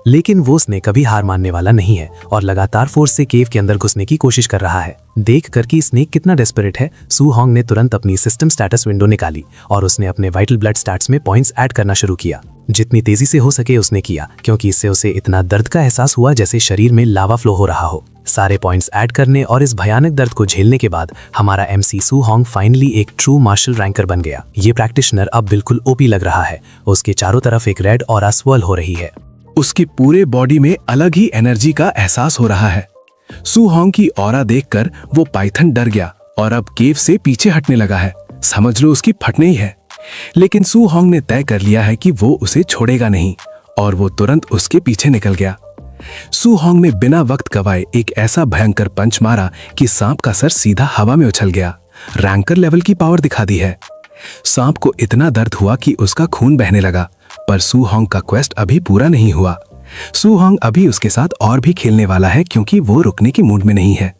लेकिन वो स्नेक कभी हार मानने वाला नहीं है और लगातार फोर्स से केव के अंदर घुसने की कोशिश कर रहा है। देख कर कि स्नेक कितना डेस्परेट है, सू होंग ने तुरंत अपनी सिस्टम स्टेटस विंडो निकाली और उसने अपने वाइटल ब्लड स्टैट्स में पॉइंट्स ऐड करना शुरू किया। जितनी तेजी से हो सके उसने किया, क्योंकि इससे उसे इतना दर्द का एहसास हुआ जैसे शरीर में लावा फ्लो हो रहा हो। सारे पॉइंट्स ऐड करने और इस भयानक दर्द को झेलने के बाद हमारा एमसी सू होंग फाइनली एक ट्रू मार्शल रैंकर बन गया। ये प्रैक्टिशनर अब बिल्कुल ओपी लग रहा है। उसके चारों तरफ एक रेड ऑरा स्वर्ल हो रही है। उसकी पूरे बॉडी में अलग ही एनर्जी का एहसास हो रहा है। सू होंग की ऑरा देखकर वो पाइथन डर गया और अब केव से पीछे हटने लगा है। समझ लो उसकी फटने ही है। लेकिन सू होंग ने तय कर लिया है कि वो उसे छोड़ेगा नहीं और वो तुरंत उसके पीछे निकल गया। सू होंग ने बिना वक्त गवाए एक ऐसा भयंकर पंच मारा कि सांप का सर सीधा हवा में उछल गया। रैंकर लेवल की पावर दिखा दी है। सांप को इतना दर्द हुआ कि उसका खून बहने लगा, पर सू होंग का क्वेस्ट अभी पूरा नहीं हुआ। सू होंग अभी उसके साथ और भी खेलने वाला है, क्योंकि वो रुकने की मूड में नहीं है।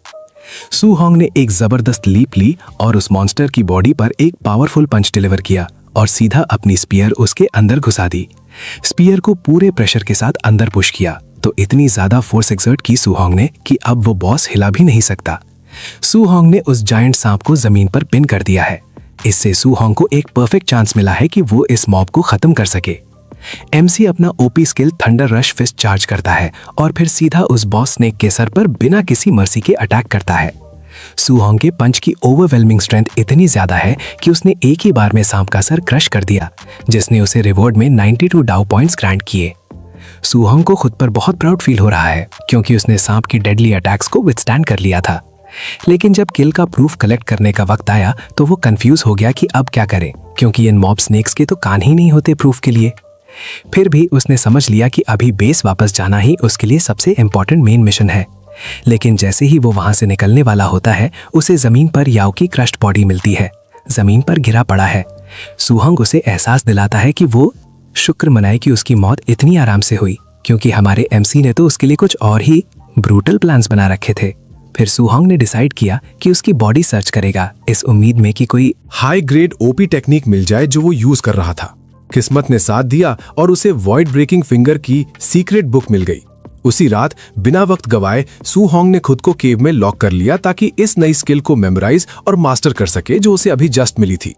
सू होंग ने एक जबरदस्त लीप ली और उस मॉन्स्टर की बॉडी पर एक पावरफुल पंच डिलीवर किया और सीधा अपनी स्पीयर उसके अंदर घुसा दी। स्पीयर को पूरे प्रेशर के साथ अंदर पुश किया तो इतनी ज्यादा फोर्स एक्सर्ट की सू होंग ने कि अब वो बॉस हिला भी नहीं सकता। सू होंग ने उस जायंट सांप को जमीन पर पिन कर दिया है। इससे सू होंग को एक परफेक्ट चांस मिला है कि वो इस मॉब को खत्म कर सके। एमसी अपना OP skill thunder rush fist charge करता है और फिर सीधा उस बॉस स्नेक के सर पर बिना किसी मर्सी के अटैक करता है। सू होंग के पंच की ओवरवेलमिंग स्ट्रेंथ इतनी ज्यादा है कि उसने एक ही बार में सांप का सर क्रश कर दिया, जिसने उसे रिवॉर्ड में 92 डाउ पॉइंट्स ग्रांट किए। सू होंग को खुद पर बहुत प्राउड फील हो रहा है, क्योंकि उसने सांप की डेडली अटैक्स को विथस्टैंड कर लिया था। लेकिन जब किल का प्रूफ कलेक्ट करने का वक्त आया तो वो कंफ्यूज हो गया कि अब क्या करे, क्योंकि इन मॉब स्नेक्स के तो कान ही नहीं होते प्रूफ के लिए। फिर भी उसने समझ लिया कि अभी बेस वापस जाना ही उसके लिए सबसे इम्पोर्टेंट मेन मिशन है। लेकिन जैसे ही वो वहां से निकलने वाला होता है, उसे जमीन पर याओ की क्रश्ड बॉडी मिलती है। जमीन पर गिरा पड़ा है। सू होंग उसे एहसास दिलाता है कि वो शुक्र मनाए कि उसकी मौत इतनी आराम से हुई, क्योंकि हमारे एमसी ने तो उसके लिए कुछ और ही ब्रूटल प्लान्स बना रखे थे। फिर सू होंग ने डिसाइड किया कि उसकी बॉडी सर्च करेगा, इस उम्मीद में कि कोई हाई ग्रेड ओपी टेक्निक मिल जाए जो वो यूज कर रहा था। किस्मत ने साथ दिया और उसे वॉइड ब्रेकिंग फिंगर की सीक्रेट बुक मिल गई। उसी रात बिना वक्त गवाए सू होंग ने खुद को केव में लॉक कर लिया ताकि इस नई स्किल को मेमोराइज और मास्टर कर सके जो उसे अभी जस्ट मिली थी।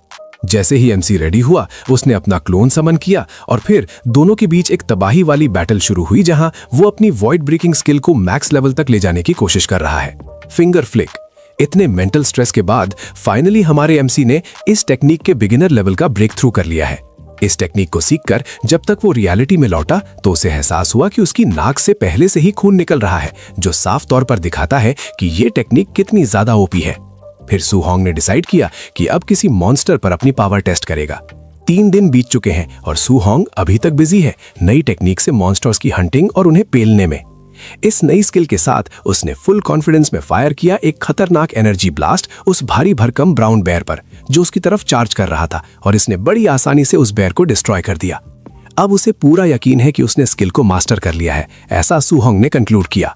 जैसे ही एमसी रेडी हुआ, उसने अपना क्लोन समन किया और फिर दोनों के बीच एक तबाही वाली बैटल शुरू हुई, जहां वो अपनी वॉइड ब्रेकिंग स्किल को मैक्स लेवल तक ले जाने की कोशिश कर रहा है। Finger flick. इतने मेंटल स्ट्रेस के बाद फाइनली हमारे एमसी ने इस टेक्निक के बिगिनर लेवल का ब्रेक थ्रू कर लिया है। इस टेक्निक को सीखकर जब तक वो रियलिटी में लौटा तो उसे एहसास हुआ कि उसकी नाक से पहले से ही खून निकल रहा है, जो साफ तौर पर दिखाता है कि ये टेक्निक कितनी ज्यादा ओपी है। फिर सू होंग ने डिसाइड किया कि अब किसी मॉन्स्टर पर अपनी पावर टेस्ट करेगा। 3 दिन बीत चुके हैं और सू होंग अभी तक बिजी है नई टेक्निक से मॉन्स्टर्स की हंटिंग और उन्हें पेलने में। इस नई स्किल के साथ उसने फुल कॉन्फिडेंस में फायर किया एक खतरनाक एनर्जी ब्लास्ट उस भारी भरकम ब्राउन बेयर पर जो उसकी तरफ चार्ज कर रहा था, और इसने बड़ी आसानी से उस बेयर को डिस्ट्रॉय कर दिया। अब उसे पूरा यकीन है कि उसने स्किल को मास्टर कर लिया है, ऐसा सू होंग ने कंक्लूड किया।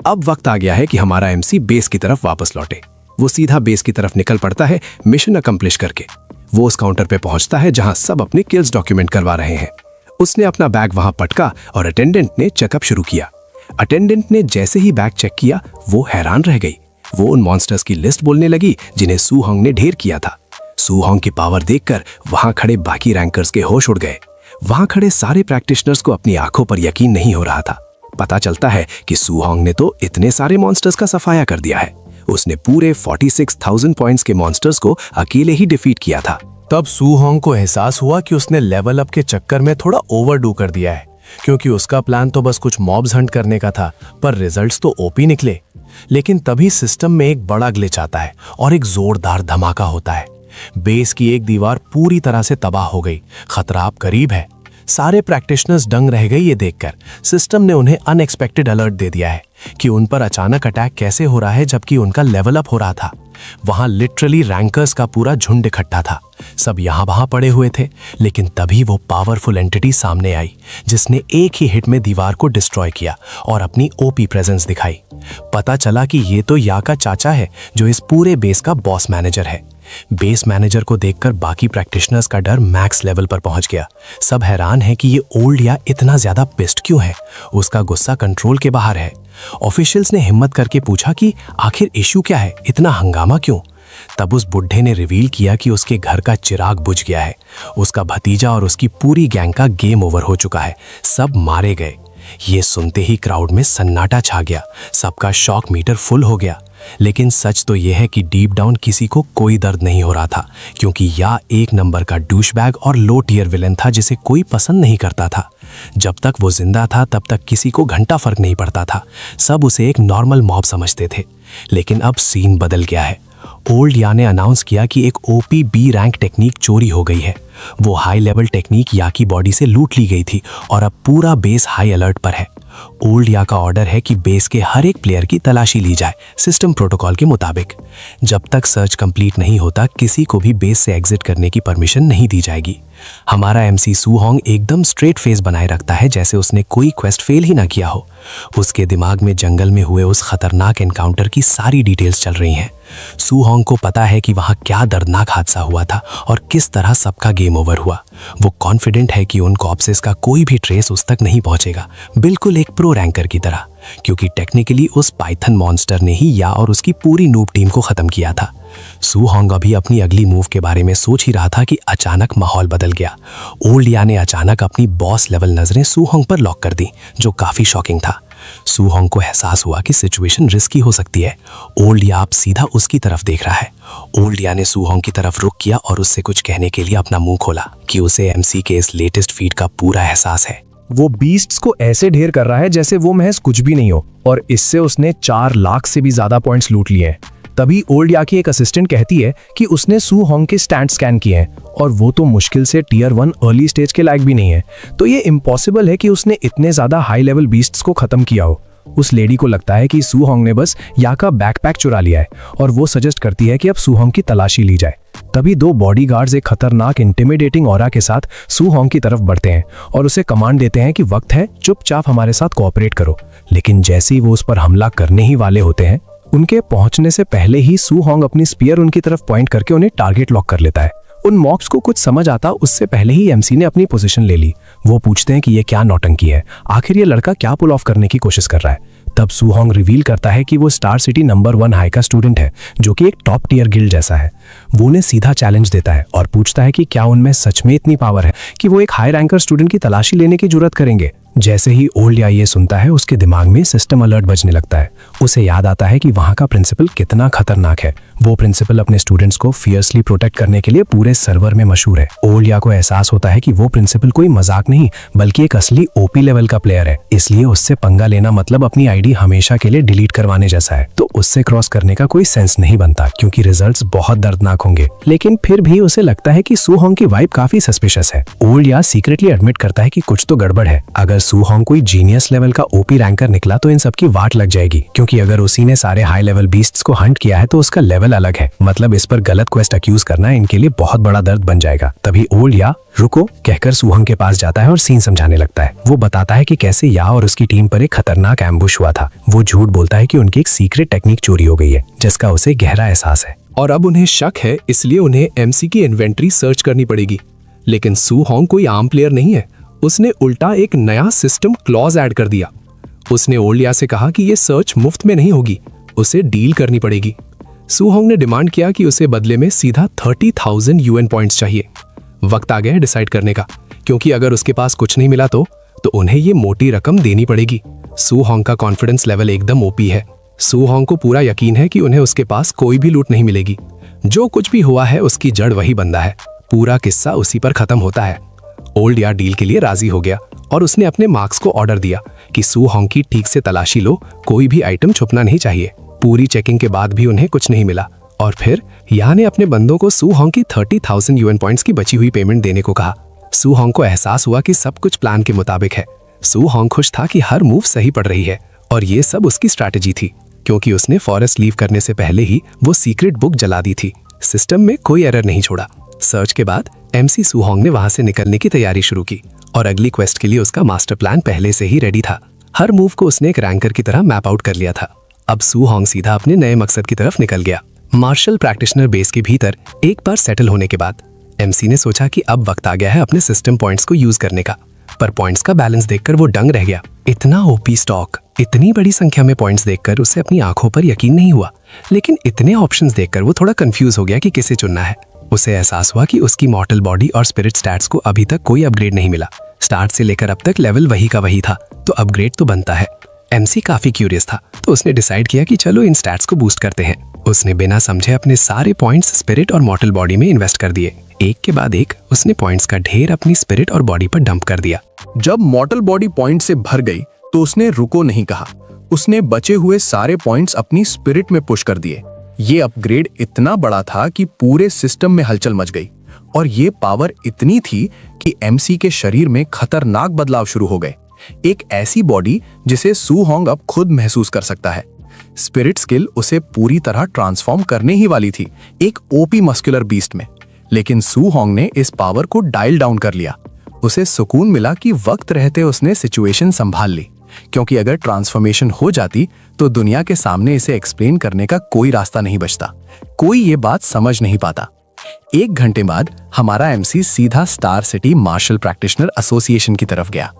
अब वक्त आ गया है कि हमारा एमसी बेस की तरफ वापस लौटे। वो सीधा बेस की तरफ निकल पड़ता है मिशन अकम्प्लिश करके। वो उस काउंटर पे पहुंचता है जहां सब अपने किल्स डॉक्यूमेंट करवा रहे हैं। उसने अपना बैग वहां पटका और अटेंडेंट ने चेकअप शुरू किया। अटेंडेंट ने जैसे ही बैग चेक किया, वो हैरान रह गई। वो उन मॉन्स्टर्स की लिस्ट बोलने लगी जिन्हें सू होंग ने ढेर किया था। सू होंग की पावर देखकर वहां खड़े बाकी रैंकर्स के होश उड़ गए। वहां खड़े सारे प्रैक्टिशनर्स को अपनी आंखों पर यकीन नहीं हो रहा था। पता चलता है कि सू होंग ने तो इतने सारे मॉन्स्टर्स का सफाया कर दिया है। उसने पूरे 46,000 पॉइंट्स के मॉन्स्टर्स को अकेले ही डिफीट किया था। तब सू होंग को एहसास हुआ कि उसने लेवल अप के चक्कर में थोड़ा ओवरडू कर दिया है, क्योंकि उसका प्लान तो बस कुछ मॉब्स हंट करने का था, पर रिजल्ट्स तो ओपी निकले। लेकिन तभी सिस्टम में एक बड़ा ग्लिच आता है और एक जोरदार धमाका होता है। बेस की एक दीवार पूरी तरह से तबाह हो गई। खतरा अब करीब है। सारे प्रैक्टिशनर्स दंग रह गए ये देखकर। सिस्टम ने उन्हें अनएक्सपेक्टेड अलर्ट दे दिया है कि उन पर अचानक अटैक कैसे हो रहा है जबकि उनका लेवल अप हो रहा था। वहां लिटरली रैंकर्स का पूरा झुंड इकट्ठा था। सब यहां वहां पड़े हुए थे, लेकिन तभी वो पावरफुल एंटिटी सामने आई जिसने एक ही हिट में दीवार को डिस्ट्रॉय किया और अपनी ओपी प्रेजेंस दिखाई। पता चला कि ये तो या का चाचा है जो इस पूरे बेस का बॉस मैनेजर है। बेस मैनेजर को देखकर बाकी प्रैक्टिशनर्स का डर मैक्स लेवल पर पहुंच गया। सब हैरान है कि ये ओल्ड या इतना ज्यादा पिस्ड क्यों है, उसका गुस्सा कंट्रोल के बाहर है। ऑफिशियल्स ने हिम्मत करके पूछा कि आखिर इश्यू क्या है, इतना हंगामा क्यों। तब उस बुढ़े ने रिवील किया कि उसके घर का चिराग बुझ गया है। उसका भतीजा और उसकी पूरी गैंग का गेम ओवर हो चुका है, सब मारे गए। ये सुनते ही क्राउड में सन्नाटा छा गया, सबका शॉक मीटर फुल हो गया। लेकिन सच तो यह है कि डीप डाउन किसी को कोई दर्द नहीं हो रहा था, क्योंकि या एक नंबर का डूशबैग और लो टियर विलन था जिसे कोई पसंद नहीं करता था। जब तक वो जिंदा था तब तक किसी को घंटा फर्क नहीं पड़ता था, सब उसे एक नॉर्मल मॉब समझते थे। लेकिन अब सीन बदल गया है। ओल्ड या ने अनाउंस किया कि एक ओपी बी रैंक टेक्निक चोरी हो गई है। वो हाई लेवल टेक्निक या की बॉडी से लूट ली गई थी और अब पूरा बेस हाई अलर्ट पर है। ओल्ड या का ऑर्डर है कि बेस के हर एक प्लेयर की तलाशी ली जाए सिस्टम प्रोटोकॉल के मुताबिक। जब तक सर्च कंप्लीट नहीं होता किसी को भी बेस से एग्जिट करने की परमिशन नहीं दी जाएगी। हमारा एमसी सू होंग एकदम स्ट्रेट फेस बनाए रखता है, जैसे उसने कोई क्वेस्ट फेल ही ना किया हो। उसके दिमाग में जंगल में हुए उस खतरनाक एनकाउंटर की सारी डिटेल्स चल रही हैं। सू होंग को पता है कि वहां क्या दर्दनाक हादसा हुआ था और किस तरह सबका गेम ओवर हुआ। वो कॉन्फिडेंट है कि उन कॉर्प्सेस का कोई भी ट्रेस उस तक नहीं पहुंचेगा, बिल्कुल एक प्रो रैंकर की तरह, क्योंकि टेक्निकली उस पाइथन मॉन्स्टर ने ही या और उसकी पूरी नूब टीम को खत्म किया था। सू होंग अभी अपनी अगली मूव के बारे में सोच ही रहा था कि अचानक माहौल बदल गया। ओल्ड या ने अचानक अपनी बॉस लेवल नजरें सू होंग पर लॉक कर दी, जो काफी शॉकिंग था। सू होंग को एहसास हुआ कि सिचुएशन रिस्की हो सकती है। ओल्ड या अब सीधा उसकी तरफ देख रहा है। ओल्ड या ने सू होंग की तरफ रुख किया और उससे कुछ कहने के लिए अपना मुंह खोला कि उसे एमसी के इस लेटेस्ट फीड का पूरा एहसास है। वो बीस्ट्स को ऐसे ढेर कर रहा है जैसे वो महज कुछ भी नहीं हो, और इससे उसने 4 लाख से भी ज्यादा पॉइंट्स लूट लिए हैं। तभी ओल्ड या की एक असिस्टेंट कहती है कि उसने सू होंग के स्टैंड स्कैन किए हैं और वो तो मुश्किल से टियर 1 अर्ली स्टेज के लायक भी नहीं है, तो ये इम्पॉसिबल है कि उसने इतने ज्यादा हाई लेवल बीस्ट्स को खत्म किया हो। उस लेडी को लगता है कि सू होंग ने बस या का बैकपैक चुरा लिया है और वो सजेस्ट करती है कि अब सू होंग की तलाशी ली जाए। तभी 2 बॉडीगार्ड्स एक खतरनाक इंटिमिडेटिंग ऑरा के साथ सू होंग की तरफ बढ़ते हैं और उसे कमांड देते हैं कि वक्त है, चुपचाप हमारे साथ कोऑपरेट करो। लेकिन जैसे ही वो उस पर हमला करने ही वाले होते हैं, उनके पहुंचने से पहले ही सू होंग अपनी स्पीयर उनकी तरफ पॉइंट करके उन्हें टारगेट लॉक कर लेता है। उन मॉब्स को कुछ समझ आता उससे पहले ही एमसी ने अपनी पोजीशन ले ली। वो पूछते हैं कि ये क्या नौटंकी है, आखिर ये लड़का क्या पुल ऑफ करने की कोशिश कर रहा है। तब सू होंग रिवील करता है कि वो स्टार सिटी नंबर 1 हाई का स्टूडेंट है, जो कि एक टॉप टियर गिल्ड जैसा है। वो उन्हें सीधा चैलेंज देता है और पूछता है कि क्या उनमें सच में इतनी पावर है कि वो एक हाई रैंकर स्टूडेंट की तलाशी लेने की जुर्रत करेंगे। जैसे ही ओल्ड या ये सुनता है, उसके दिमाग में सिस्टम अलर्ट बजने लगता है। उसे याद आता है कि वहां का प्रिंसिपल कितना खतरनाक है। वो प्रिंसिपल अपने स्टूडेंट्स को फियर्सली प्रोटेक्ट करने के लिए पूरे सर्वर में मशहूर है। ओल्ड या को एहसास होता है कि वो प्रिंसिपल कोई मजाक नहीं बल्कि एक असली ओपी लेवल का प्लेयर है, इसलिए उससे पंगा लेना मतलब अपनी आईडी हमेशा के लिए डिलीट करवाने जैसा है। तो उससे क्रॉस करने का कोई सेंस नहीं बनता, क्योंकि रिजल्ट्स बहुत दर्दनाक होंगे। लेकिन फिर भी उसे लगता है कि सू होंग की वाइब काफी सस्पिशियस है। ओल्ड या सीक्रेटली एडमिट करता है कि कुछ तो गड़बड़ है। अगर सू होंग कोई जीनियस लेवल का ओपी रैंकर निकला तो इन सबकी वाट लग जाएगी, क्योंकि अगर उसी ने सारे हाई लेवल बीस्ट्स को हंट किया है तो उसका लेवल अलग है। मतलब इस पर गलत क्वेस्ट अक्यूज करना इनके लिए बहुत बड़ा दर्द बन जाएगा। तभी ओल्ड या रुको कहकर सू होंग के पास जाता है और सीन समझाने लगता है। वो बताता है कि कैसे या और उसकी टीम पर एक खतरनाक एम्बुश हुआ था। वो झूठ बोलता है कि उनकी एक सीक्रेट टेक्निक चोरी हो गई है, जिसका उसे गहरा एहसास है। और अब उन्हें शक है, इसलिए उन्हें एमसी की इन्वेंट्री सर्च करनी पड़ेगी। लेकिन सू होंग कोई आम प्लेयर नहीं है, उसने उल्टा एक नया सिस्टम क्लॉज ऐड कर दिया। उसने ओल्ड या से कहा कि ये सर्च मुफ्त में नहीं होगी, उसे डील करनी पड़ेगी। सू होंग ने डिमांड किया कि उसे बदले में सीधा 30,000 यूएन पॉइंट्स चाहिए। वक्त आ गया है डिसाइड करने का, क्योंकि अगर उसके पास कुछ नहीं मिला तो उन्हें ये मोटी रकम देनी पड़ेगी। सू होंग का कॉन्फिडेंस लेवल एकदम ओपी है। सू होंग को पूरा यकीन है कि उन्हें उसके पास कोई भी लूट नहीं मिलेगी। जो कुछ भी हुआ है उसकी जड़ वही बंदा है, पूरा किस्सा उसी पर खत्म होता है। ओल्ड या डील के लिए राजी हो गया और उसने अपने मार्क्स को ऑर्डर दिया कि सू होंग की ठीक से तलाशी लो, कोई भी आइटम छुपना नहीं चाहिए। पूरी चेकिंग के बाद भी उन्हें कुछ नहीं मिला और फिर या ने अपने बंदों को सू होंग की 30,000 यूएन पॉइंट्स की बची हुई पेमेंट देने को कहा। सू होंग को एहसास हुआ कि सब कुछ प्लान के मुताबिक है। सू होंग खुश था कि हर मूव सही पड़ रही है और ये सब उसकी स्ट्रैटेजी थी, क्योंकि उसने फॉरेस्ट लीव करने से पहले ही वो सीक्रेट बुक जला दी थी। सिस्टम में कोई एरर नहीं छोड़ा। सर्च के बाद एमसी सू होंग ने वहां से निकलने की तैयारी शुरू की और अगली क्वेस्ट के लिए उसका मास्टर प्लान पहले से ही रेडी था। हर मूव को उसने एक रैंकर की तरह मैप आउट कर लिया था। अब सू होंग सीधा अपने नए मकसद की तरफ निकल गया। मार्शल प्रैक्टिशनर बेस के भीतर एक बार सेटल होने के बाद एमसी ने सोचा कि अब वक्त आ गया है अपने सिस्टम पॉइंट्स को यूज करने का, पर पॉइंट्स का बैलेंस देखकर वो दंग रह गया। इतना ओपी स्टॉक, इतनी बड़ी संख्या में पॉइंट्स देखकर उसे अपनी आंखों पर यकीन नहीं हुआ, लेकिन इतने ऑप्शंस देखकर वो थोड़ा कंफ्यूज हो गया कि किसे चुनना है। उसे एहसास हुआ कि उसकी मॉर्टल बॉडी और स्पिरिट स्टैट्स को अभी तक कोई अपग्रेड नहीं मिला। स्टार्ट से लेकर अब तक लेवल वही का वही था, तो अपग्रेड तो बनता है। एमसी काफी क्यूरियस था, तो उसने डिसाइड किया कि चलो इन स्टैट्स को बूस्ट करते हैं। उसने बिना समझे अपने सारे पॉइंट्स स्पिरिट और मॉर्टल बॉडी में इन्वेस्ट कर दिए। एक के बाद एक उसने पॉइंट्स का ढेर अपनी स्पिरिट और बॉडी पर डंप कर दिया। जब मॉर्टल बॉडी पॉइंट से भर गई तो उसने रुको नहीं कहा। उसने बचे हुए सारे पॉइंट्स अपनी स्पिरिट में पुश कर दिए। ये अपग्रेड इतना बड़ा था कि पूरे सिस्टम में हलचल मच गई, और ये पावर इतनी थी कि एमसी के शरीर में खतरनाक बदलाव शुरू हो गए। एक ऐसी बॉडी जिसे सू होंग अब खुद महसूस कर सकता है। स्पिरिट स्किल उसे पूरी तरह ट्रांसफॉर्म करने ही वाली थी, एक ओपी मस्कुलर बीस्ट में। लेकिन सू होंग ने इस पावर को डायल डाउन कर लिया। उसे सुकून मिला कि वक्त रहते उसने सिचुएशन संभाल ली, क्योंकि अगर ट्रांसफॉर्मेशन हो जाती तो दुनिया के सामने इसे एक्सप्लेन करने का कोई रास्ता नहीं बचता। कोई ये बात समझ नहीं पाता। 1 घंटे बाद हमारा एमसी सीधा star city martial practitioner association की तरफ गया।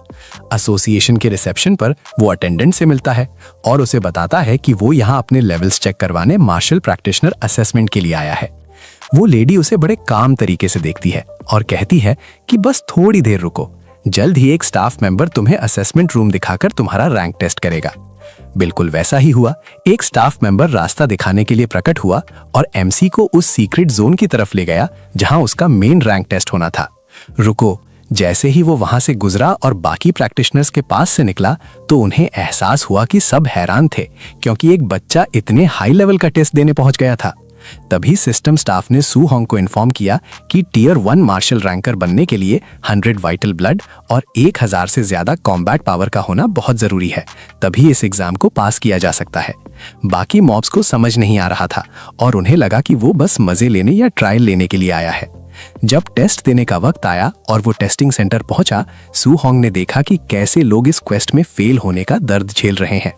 एसोसिएशन के रिसेप्शन पर वो अटेंडेंट से मिलता है और उसे बताता है कि वो यहाँ अपने लेवल्स चेक करवाने मार्शल प्रैक्टिशनर असेसमेंट के लिए आया है। वो लेडी उसे बड़े काम तरीके से देखती है और कहती है कि बस थोड़ी देर रुको, जल्द ही एक स्टाफ मेंबर तुम्हें असेसमेंट रूम दिखाकर तुम्हारा रैंक टेस्ट करेगा। बिल्कुल वैसा ही हुआ। एक स्टाफ मेंबर रास्ता दिखाने के लिए प्रकट हुआ और एमसी को उस सीक्रेट जोन की तरफ ले गया जहां उसका मेन रैंक टेस्ट होना था। रुको, जैसे ही वो वहां से गुजरा और बाकी प्रैक्टिशनर्स के पास से निकला तो उन्हें एहसास हुआ कि सब हैरान थे, क्योंकि एक बच्चा इतने हाई लेवल का टेस्ट देने पहुंच गया था। तभी सिस्टम स्टाफ ने सू होंग को इन्फॉर्म किया कि टियर 1 मार्शल रैंकर बनने के लिए 100 वाइटल ब्लड और 1000 से ज्यादा कॉम्बैट पावर का होना बहुत जरूरी है, तभी इस एग्जाम को पास किया जा सकता है। बाकी मॉब्स को समझ नहीं आ रहा था और उन्हें लगा कि वो बस मजे लेने या ट्रायल लेने के लिए आया है। जब टेस्ट देने का वक्त आया और वो टेस्टिंग सेंटर पहुंचा, सू होंग ने देखा कि कैसे लोग इस क्वेस्ट में फेल होने का दर्द झेल रहे हैं।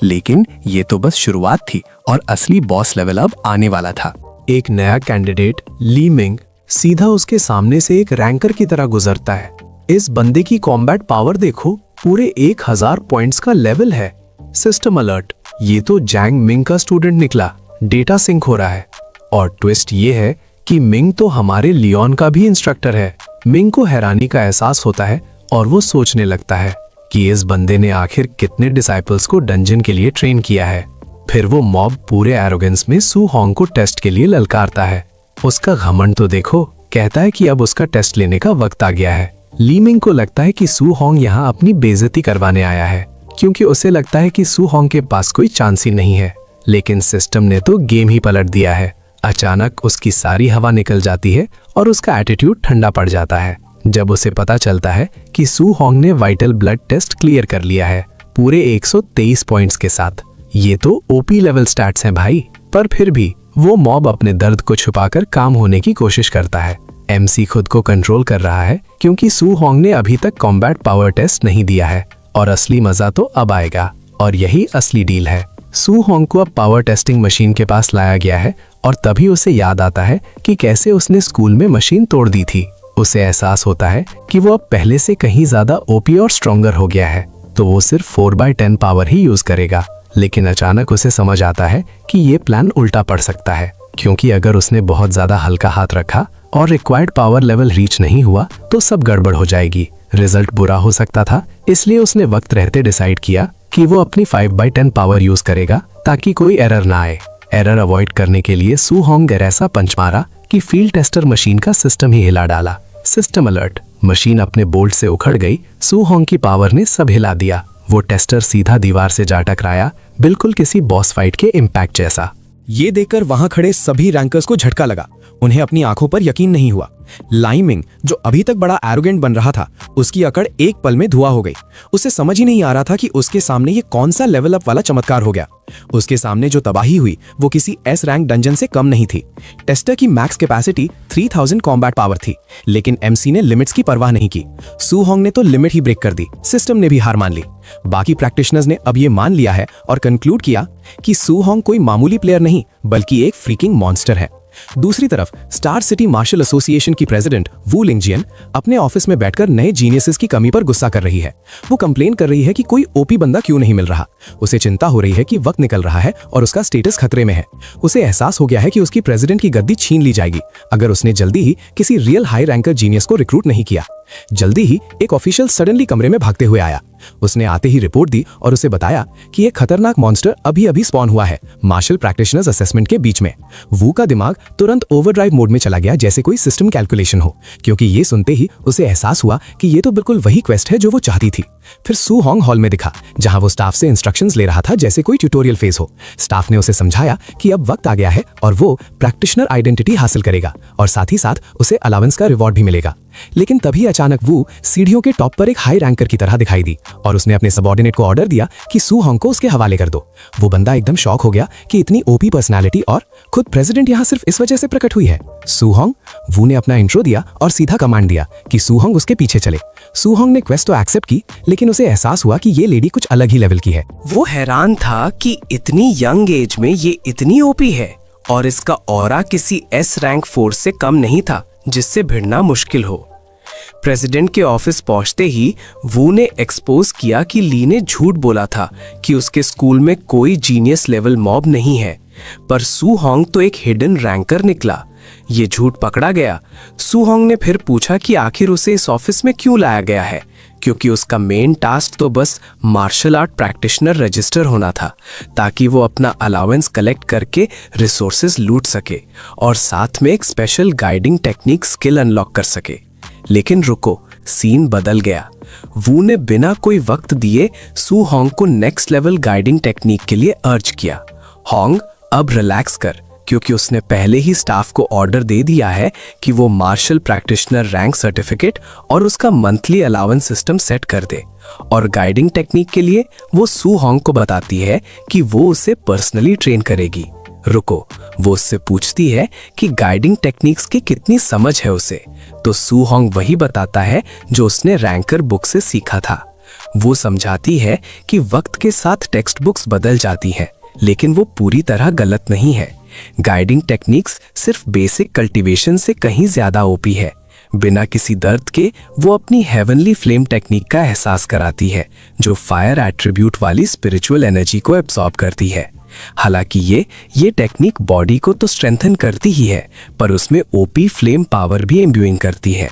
लेकिन ये तो बस शुरुआत थी और असली बॉस लेवल अब आने वाला था। एक नया कैंडिडेट ली मिंग सीधा उसके सामने से एक रैंकर की तरह गुजरता है। इस बंदे की कॉम्बैट पावर देखो, पूरे 1000 पॉइंट्स का लेवल है। सिस्टम अलर्ट, ये तो जैंग मिंग का स्टूडेंट निकला। डेटा सिंक हो रहा है। और ट्विस्ट ये है कि मिंग तो हमारे लियोन का भी इंस्ट्रक्टर है। मिंग को हैरानी का एहसास होता है और वो सोचने लगता है कि इस बंदे ने आखिर कितने डिसाइपल्स को डंजन के लिए ट्रेन किया है। फिर वो मॉब पूरे एरोगेंस में सू होंग को टेस्ट के लिए ललकारता है। उसका घमंड तो देखो, कहता है कि अब उसका टेस्ट लेने का वक्त आ गया है। ली मिंग को लगता है कि सू होंग यहाँ अपनी बेइज्जती करवाने आया है, क्योंकि उसे लगता है कि सू होंग के पास कोई चांस ही नहीं है। लेकिन सिस्टम ने तो गेम ही पलट दिया है। अचानक उसकी सारी हवा निकल जाती है और उसका एटीट्यूड ठंडा पड़ जाता है जब उसे पता चलता है कि सू होंग ने वाइटल ब्लड टेस्ट क्लियर कर लिया है, पूरे 123 पॉइंट्स के साथ। ये तो ओपी लेवल स्टैट्स हैं भाई। पर फिर भी वो मॉब अपने दर्द को छुपाकर काम होने की कोशिश करता है। एमसी खुद को कंट्रोल कर रहा है, क्योंकि सू होंग ने अभी तक कॉम्बैट पावर टेस्ट नहीं दिया है और असली मजा तो अब आएगा। और यही असली डील है। सू होंग को अब पावर टेस्टिंग मशीन के पास लाया गया है और तभी उसे याद आता है कि कैसे उसने स्कूल में मशीन तोड़ दी थी। उसे एहसास होता है कि वो अब पहले से कहीं ज्यादा ओपी और स्ट्रॉन्गर हो गया है, तो वो सिर्फ 4/10 पावर ही यूज करेगा। लेकिन अचानक उसे समझ आता है कि ये प्लान उल्टा पड़ सकता है, क्योंकि अगर उसने बहुत ज्यादा हल्का हाथ रखा और रिक्वायर्ड पावर लेवल रीच नहीं हुआ तो सब गड़बड़ हो जाएगी, रिजल्ट बुरा हो सकता था। इसलिए उसने वक्त रहते डिसाइड किया कि वो अपनी 5/10 पावर यूज करेगा ताकि कोई एरर ना आए। एरर अवॉइड करने के लिए सू होंग ने ऐसा पंच मारा कि फील्ड टेस्टर मशीन का सिस्टम ही हिला डाला। सिस्टम अलर्ट, मशीन अपने बोल्ट से उखड़ गई। सू होंग की पावर ने सब हिला दिया। वो टेस्टर सीधा दीवार से जा टकराया, बिल्कुल किसी बॉस फाइट के इम्पैक्ट जैसा। ये देखकर वहां खड़े सभी रैंकर्स को झटका लगा। उन्हें अपनी आंखों पर यकीन नहीं हुआ। लाइमिंग, जो अभी तक बड़ा एरोगेंट बन रहा था, उसकी अकड़ एक पल में धुआं हो गई। उसे समझ ही नहीं आ रहा था कि उसके सामने ये कौन सा लेवल अप वाला चमत्कार हो गया। उसके सामने जो तबाही हुई वो किसी एस रैंक डंजन से कम नहीं थी। टेस्टर की मैक्स कैपेसिटी 3000 कॉम्बैट पावर थी, लेकिन एमसी ने लिमिट्स की परवाह नहीं की। सू होंग ने तो लिमिट ही ब्रेक कर दी। सिस्टम ने भी हार मान ली। बाकी प्रैक्टिशनर्स ने अब ये मान लिया है और कंक्लूड किया कि सू होंग कोई मामूली प्लेयर नहीं बल्कि एक फ्रीकिंग मॉन्स्टर है। दूसरी तरफ स्टार सिटी मार्शल एसोसिएशन की प्रेसिडेंट वू लिंगजियन अपने ऑफिस में बैठकर नए जीनियसेस की कमी पर गुस्सा कर रही है। वो कंप्लेन कर रही है कि कोई ओपी बंदा क्यों नहीं मिल रहा। उसे चिंता हो रही है कि वक्त निकल रहा है और उसका स्टेटस खतरे में है। उसे एहसास हो गया है कि उसकी प्रेसिडेंट की गद्दी छीन ली जाएगी अगर उसने जल्दी ही किसी रियल हाई रैंकर जीनियस को रिक्रूट नहीं किया। जल्दी ही एक ऑफिशियल सडनली कमरे में भागते हुए आया। उसने आते ही रिपोर्ट दी और उसे बताया कि एक खतरनाक मॉन्स्टर अभी अभी स्पॉन हुआ है मार्शल प्रैक्टिशनर्स असेसमेंट के बीच में। वू का दिमाग तुरंत ओवरड्राइव मोड में चला गया, जैसे कोई सिस्टम कैलकुलेशन हो, क्योंकि ये सुनते ही उसे एहसास हुआ कि ये तो बिल्कुल वही क्वेस्ट है जो वो चाहती थी। फिर सू होंग हॉल में दिखा, जहां वो स्टाफ से इंस्ट्रक्शंस ले रहा था जैसे कोई ट्यूटोरियल फेज हो। स्टाफ ने उसे समझाया कि अब वक्त आ गया है और वो प्रैक्टिशनर आइडेंटिटी हासिल करेगा और साथ ही साथ उसे अलावेंस का रिवॉर्ड भी मिलेगा। लेकिन तभी अचानक वो सीढ़ियों के टॉप पर एक हाई रैंकर की तरह दिखाई दी और उसने अपने सबऑर्डिनेट को ऑर्डर दिया कि सू होंग को उसके हवाले कर दो। वो बंदा एकदम शॉक हो गया कि इतनी ओपी पर्सनालिटी और खुद प्रेसिडेंट यहाँ सिर्फ इस वजह से प्रकट हुई है। सू होंग, वू ने अपना इंट्रो दिया और सीधा कमांड दिया कि सू होंग उसके पीछे चले। सू होंग ने क्वेस्ट तो एक्सेप्ट की, लेकिन उसे एहसास हुआ कि ये लेडी कुछ अलग ही लेवल की है। वो हैरान था कि इतनी यंग एज में ये इतनी ओपी है और इसका ऑरा किसी एस रैंक फोर्स से कम नहीं था जिससे भिड़ना मुश्किल हो। प्रेसिडेंट के ऑफिस पहुंचते ही वू ने एक्सपोज किया कि ली ने झूठ बोला था कि उसके स्कूल में कोई जीनियस लेवल मॉब नहीं है, पर सू होंग तो एक हिडन रैंकर निकला। ये झूठ पकड़ा गया। सू होंग ने फिर पूछा कि आखिर उसे इस ऑफिस में क्यों लाया गया है, क्योंकि उसका मेन टास्क तो बस मार्शल आर्ट प्रैक्टिशनर रजिस्टर होना था, ताकि वो अपना अलावेंस कलेक्ट करके रिसोर्सेज लूट सके और साथ में एक special guiding technique skill unlock कर सके। लेकिन रुको, सीन बदल गया। वू ने बिना कोई वक्त दिए सू होंग को नेक्स्ट लेवल गाइडिंग टेक्निक के लिए अर्ज किया। होंग, अब रिलैक्स कर, क्योंकि उसने पहले ही स्टाफ को ऑर्डर दे दिया है कि वो मार्शल प्रैक्टिशनर रैंक सर्टिफिकेट और उसका मंथली अलावेंस सिस्टम सेट कर दे। और गाइडिंग टेक्निक के लिए वो सू होंग को बताती है कि वो उसे पर्सनली ट्रेन करेगी। रुको, वो उससे पूछती है कि गाइडिंग टेक्निक्स की कितनी समझ है उसे, तो सू होंग वही बताता है जो उसने रैंकर बुक से सीखा था। वो समझाती है कि वक्त के साथ टेक्स्ट बुक्स बदल जाती हैं, लेकिन वो पूरी तरह गलत नहीं है। गाइडिंग टेक्निक्स सिर्फ बेसिक कल्टीवेशन से कहीं ज्यादा ओपी है। बिना किसी दर्द के वो अपनी हेवनली फ्लेम टेक्निक का एहसास कराती है, जो फायर एट्रीब्यूट वाली स्पिरिचुअल एनर्जी को एब्सॉर्ब करती है। हालांकि ये टेक्निक बॉडी को तो स्ट्रेंथन करती ही है, पर उसमें ओपी फ्लेम पावर भी इम्ब्यूइंग करती है।